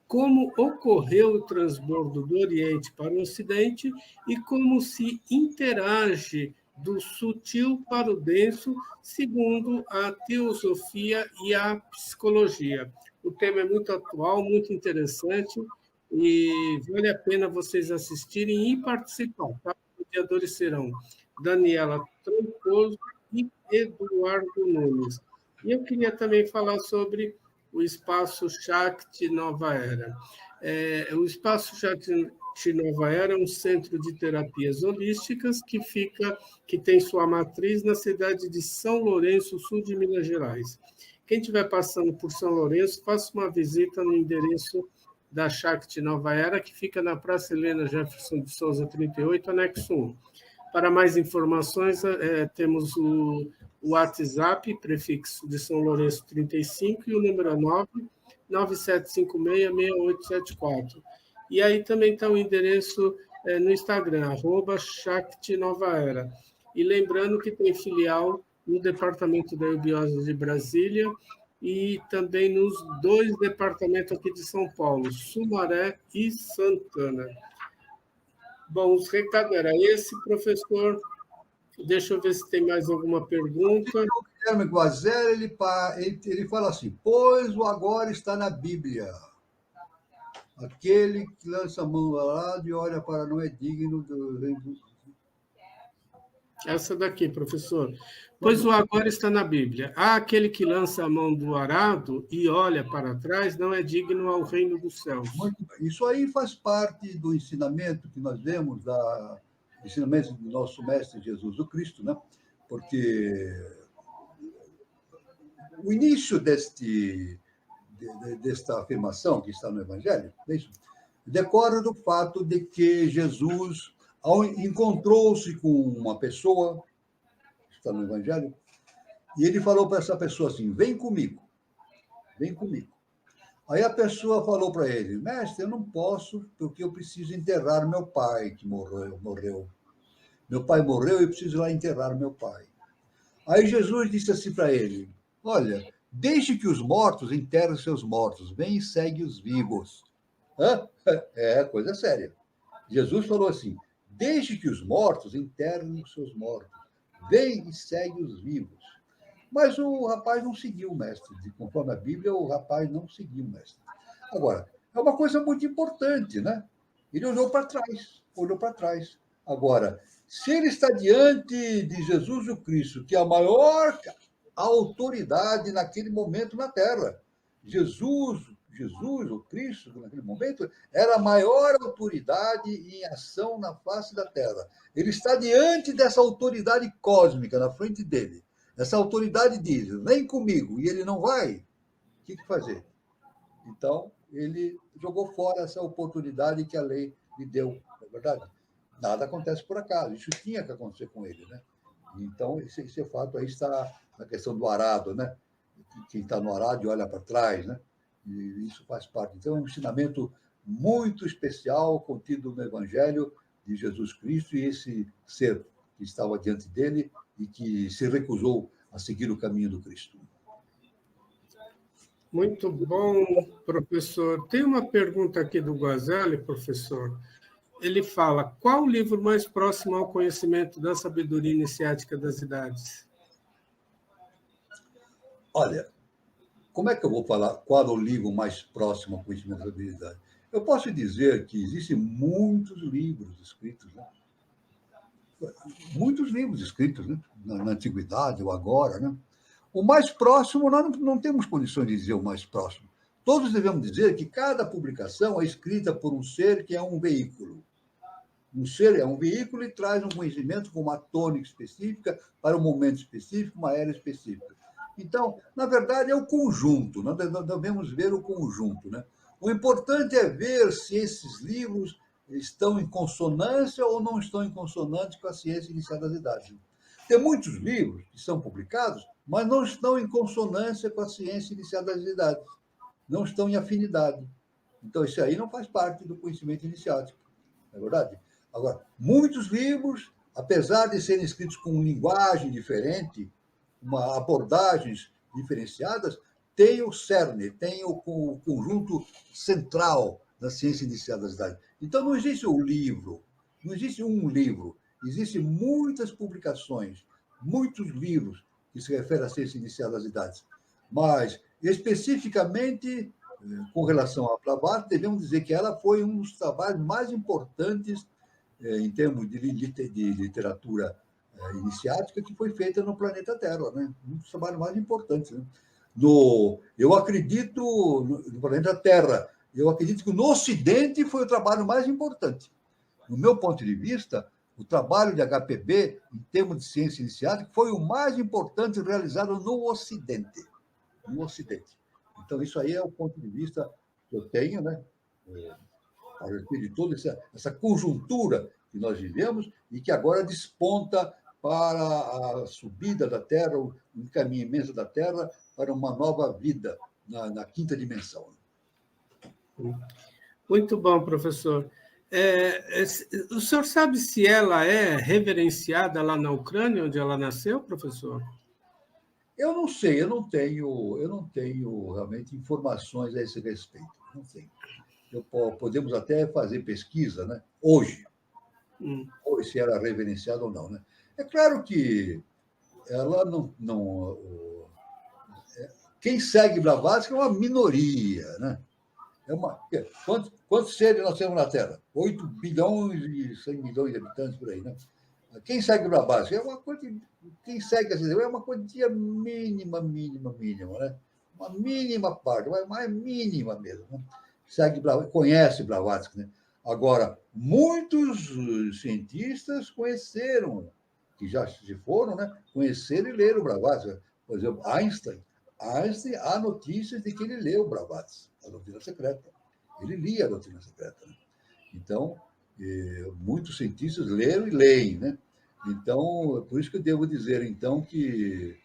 Como ocorreu o transbordo do Oriente para o Ocidente e como se interage do sutil para o denso, segundo a teosofia e a psicologia. O tema é muito atual, muito interessante, e vale a pena vocês assistirem e participar. Tá? Os mediadores serão Daniela Troncoso e Eduardo Nunes. E eu queria também falar sobre o Espaço Shakti Nova Era. O Espaço Shakti Nova Era é um centro de terapias holísticas que tem sua matriz na cidade de São Lourenço, sul de Minas Gerais. Quem estiver passando por São Lourenço, faça uma visita no endereço da Shakti Nova Era, que fica na Praça Helena Jefferson de Souza, 38, anexo 1. Para mais informações, temos o WhatsApp, prefixo de São Lourenço 35, e o número é 997566874. E aí também está o endereço no Instagram, @ShaktiNovaEra. E lembrando que tem filial no Departamento da Eubiose de Brasília e também nos 2 departamentos aqui de São Paulo, Sumaré e Santana. Bom, os recados era esse, professor. Deixa eu ver se tem mais alguma pergunta. O Guilherme Guazel, ele fala assim, pois o agora está na Bíblia. Aquele que lança a mão ao lado e olha para não é digno do reino. Essa daqui, professor. Pois o agora está na Bíblia. Há aquele que lança a mão do arado e olha para trás não é digno ao reino dos céus. Muito bem. Isso aí faz parte do ensinamento que nós vemos, ensinamento do nosso mestre Jesus o Cristo, né? Porque o início desta afirmação que está no Evangelho, decorre do fato de que Jesus encontrou-se com uma pessoa, que está no Evangelho, e ele falou para essa pessoa assim, vem comigo. Aí a pessoa falou para ele, mestre, eu não posso, porque eu preciso enterrar meu pai, que morreu. Meu pai morreu e eu preciso ir lá enterrar meu pai. Aí Jesus disse assim para ele, olha, deixe que os mortos enterrem seus mortos, vem e segue os vivos. Coisa séria. Jesus falou assim, deixe que os mortos enterrem os seus mortos, vem e segue os vivos. Mas o rapaz não seguiu o mestre. Conforme a Bíblia, o rapaz não seguiu o mestre. Agora, é uma coisa muito importante, né? Ele olhou para trás. Agora, se ele está diante de Jesus o Cristo, que é a maior autoridade naquele momento na Terra, Jesus, o Cristo, naquele momento, era a maior autoridade em ação na face da Terra. Ele está diante dessa autoridade cósmica na frente dele. Essa autoridade diz, vem comigo, e ele não vai, o que fazer? Então, ele jogou fora essa oportunidade que a lei lhe deu, não é verdade? Nada acontece por acaso, isso tinha que acontecer com ele, né? Então, esse fato aí está na questão do arado, né? Quem está no arado e olha para trás, né? E isso faz parte. Então, é um ensinamento muito especial contido no Evangelho de Jesus Cristo e esse ser que estava diante dele e que se recusou a seguir o caminho do Cristo. Muito bom, professor. Tem uma pergunta aqui do Guazelli, professor. Ele fala, qual o livro mais próximo ao conhecimento da sabedoria iniciática das idades? Olha, como é que eu vou falar qual é o livro mais próximo ao conhecimento da sabedoria das idades? Eu posso dizer que existem muitos livros escritos, né? Muitos livros escritos, né? Na antiguidade ou agora, né? O mais próximo, nós não temos condições de dizer o mais próximo. Todos devemos dizer que cada publicação é escrita por um ser que é um veículo. Um ser é um veículo e traz um conhecimento com uma tônica específica para um momento específico, uma era específica. Então, na verdade, é o conjunto, nós devemos ver o conjunto, né? O importante é ver se esses livros estão em consonância ou não estão em consonância com a ciência iniciada das idades. Tem muitos livros que são publicados, mas não estão em consonância com a ciência iniciada das idades, não estão em afinidade. Então, isso aí não faz parte do conhecimento iniciático, não é verdade? Agora, muitos livros, apesar de serem escritos com linguagem diferente, abordagens diferenciadas, têm o cerne, têm o conjunto central da ciência iniciada das idades. Então, não existe um livro, existem muitas publicações, muitos livros que se referem à ciência iniciada das idades. Mas, especificamente, com relação à Blavatsky, devemos dizer que ela foi um dos trabalhos mais importantes em termos de literatura iniciática que foi feita no planeta Terra, né? Um dos trabalhos mais importantes. Né? Eu acredito no planeta Terra, eu acredito que no Ocidente foi o trabalho mais importante. No meu ponto de vista, o trabalho de HPB, em termos de ciência iniciática, foi o mais importante realizado no Ocidente. No Ocidente. Então, isso aí é o ponto de vista que eu tenho, né? A respeito de toda essa conjuntura que nós vivemos e que agora desponta para a subida da Terra, o encaminhamento da Terra para uma nova vida na quinta dimensão. Muito bom, professor. O senhor sabe se ela é reverenciada lá na Ucrânia, onde ela nasceu, professor? Eu não sei, eu não tenho realmente informações a esse respeito. Não tenho. Podemos até fazer pesquisa, né? Hoje, se era reverenciada ou não, né? É claro que ela não quem segue Blavatsky é uma minoria, né? Quantos seres nós temos na Terra? 8 bilhões e 100 milhões de habitantes por aí, né? Quem segue Blavatsky quem segue é uma quantia mínima, né? Uma mínima parte, mais mínima mesmo, né? Conhece Blavatsky, né? Agora, muitos cientistas conheceram, que já se foram, né? Conheceram e leram Blavatsky. Por exemplo, Einstein, há notícias de que ele leu Blavatsky, a Doutrina Secreta. Ele lia a Doutrina Secreta. Né? Então, muitos cientistas leram e leem, né? Então, por isso que eu devo dizer, então, que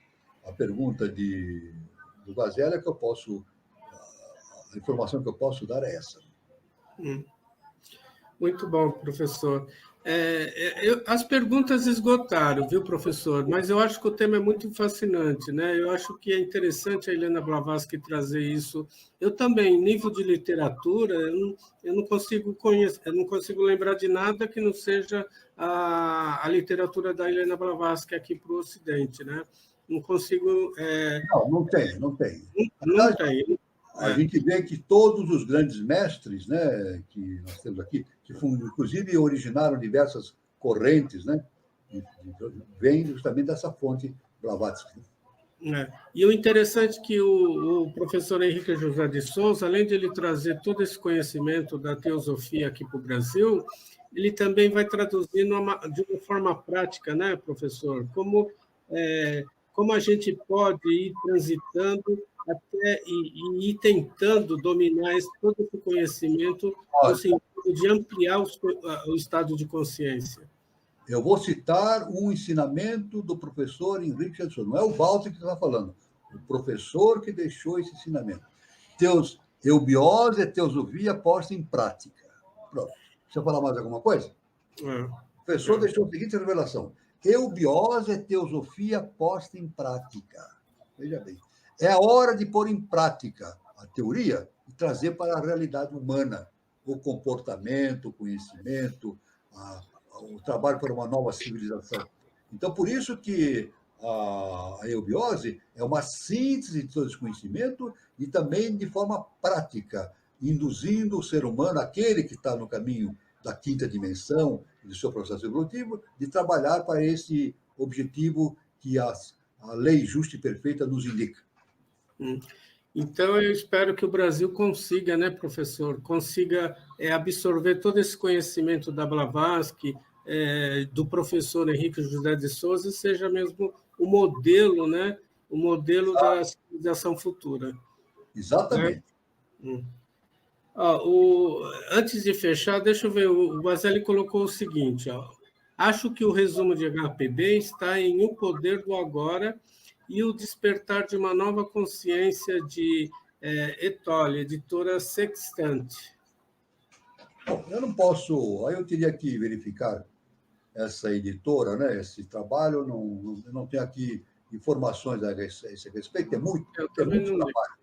a pergunta do Vazelli é que a informação que eu posso dar é essa. Muito bom, professor. As perguntas esgotaram, viu, professor? Mas eu acho que o tema é muito fascinante, né? Eu acho que é interessante a Helena Blavatsky trazer isso. Eu também, nível de literatura, eu não consigo conhecer, eu não consigo lembrar de nada que não seja a literatura da Helena Blavatsky aqui para o Ocidente, né? Não consigo. Não tem. Não tem. A gente vê que todos os grandes mestres, né, que nós temos aqui, que inclusive originaram diversas correntes, né, vêm justamente dessa fonte Blavatsky. E o interessante é que o professor Henrique José de Souza, além de ele trazer todo esse conhecimento da teosofia aqui para o Brasil, ele também vai traduzindo de uma forma prática, né, professor? Como a gente pode ir transitando até e ir tentando dominar todo esse conhecimento no sentido de ampliar o estado de consciência. Eu vou citar um ensinamento do professor Henrique de Souza. Não é o Walter que está falando, o professor que deixou esse ensinamento. Eubiose é teosofia posta em prática. Pronto. Deixa eu falar mais alguma coisa? O professor deixou a seguinte revelação. Eubiose é teosofia posta em prática. Veja bem. É a hora de pôr em prática a teoria e trazer para a realidade humana o comportamento, o conhecimento, o trabalho para uma nova civilização. Então, por isso que a eubiose é uma síntese de todo esse conhecimento e também de forma prática, induzindo o ser humano, aquele que está no caminho da quinta dimensão e do seu processo evolutivo, de trabalhar para esse objetivo que a lei justa e perfeita nos indica. Então, eu espero que o Brasil consiga, né, professor, consiga absorver todo esse conhecimento da Blavatsky, do professor Henrique José de Souza, e seja mesmo o modelo, né, o modelo da civilização futura. Exatamente. Né? Antes de fechar, deixa eu ver, o Baselli colocou o seguinte, acho que o resumo de HPB está em O Poder do Agora e o despertar de uma nova consciência de Etole, editora Sextante. Bom, eu não posso, aí eu teria que verificar essa editora, né, esse trabalho, eu não tenho aqui informações a esse respeito, tem muito trabalho.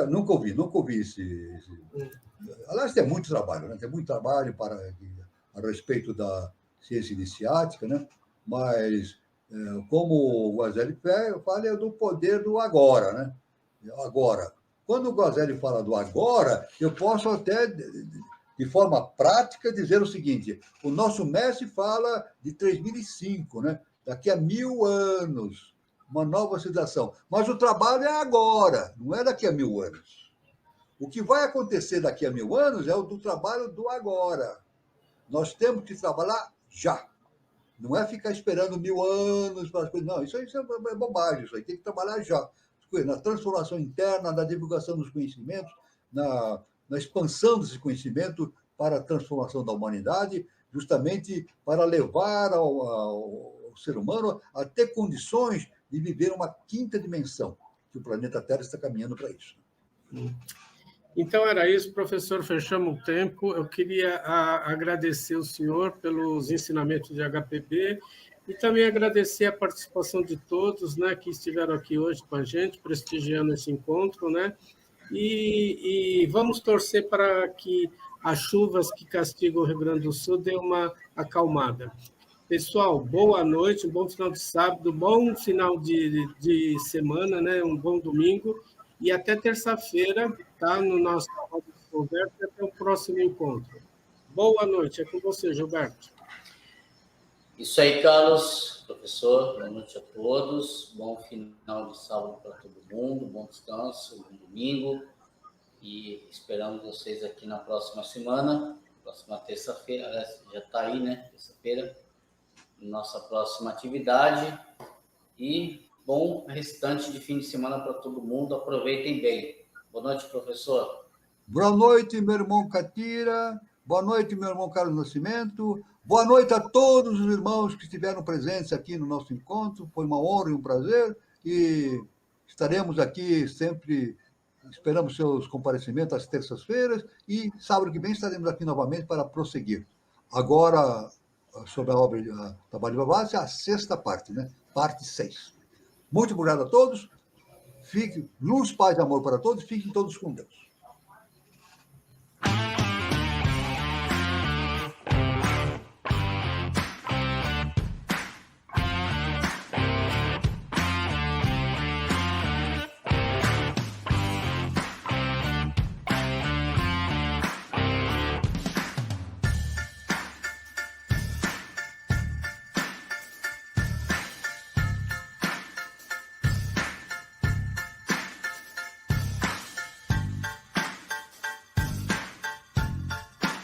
Nunca ouvi Aliás, tem muito trabalho, né? Tem muito trabalho a respeito da ciência iniciática, né? Mas, como o Guazelli fala, é do poder do agora, né? Agora. Quando o Guazelli fala do agora, eu posso até, de forma prática, dizer o seguinte: o nosso mestre fala de 3005, né? Daqui a 1000 anos, uma nova civilização. Mas o trabalho é agora, não é daqui a 1000 anos. O que vai acontecer daqui a 1000 anos é o do trabalho do agora. Nós temos que trabalhar já. Não é ficar esperando 1000 anos para as coisas. Não, isso é bobagem. Isso aí tem que trabalhar já. Na transformação interna, na divulgação dos conhecimentos, na expansão desse conhecimento para a transformação da humanidade, justamente para levar ao ser humano a ter condições de viver uma quinta dimensão, que o planeta Terra está caminhando para isso. Então, era isso, professor, fechamos o tempo. Eu queria agradecer o senhor pelos ensinamentos de HPB e também agradecer a participação de todos, né, que estiveram aqui hoje com a gente, prestigiando esse encontro, né? E vamos torcer para que as chuvas que castigam o Rio Grande do Sul dêem uma acalmada. Pessoal, boa noite, um bom final de sábado, bom final de semana, né? Um bom domingo. E até terça-feira, tá? No nosso roda de conversa, e até o próximo encontro. Boa noite, é com você, Gilberto. Isso aí, Carlos, professor, boa noite a todos, bom final de sábado para todo mundo, bom descanso, bom domingo, e esperamos vocês aqui na próxima semana, próxima terça-feira, aliás, já está aí, né, terça-feira, nossa próxima atividade, e bom restante de fim de semana para todo mundo, aproveitem bem. Boa noite, professor. Boa noite, meu irmão Catira, boa noite, meu irmão Carlos Nascimento, boa noite a todos os irmãos que estiveram presentes aqui no nosso encontro, foi uma honra e um prazer, e estaremos aqui sempre, esperamos seus comparecimentos às terças-feiras, e sábado que vem estaremos aqui novamente para prosseguir. Agora, sobre a obra de Trabalho de Blavatsky, a sexta parte, né? Parte 6. Muito obrigado a todos, luz, paz e amor para todos, fiquem todos com Deus.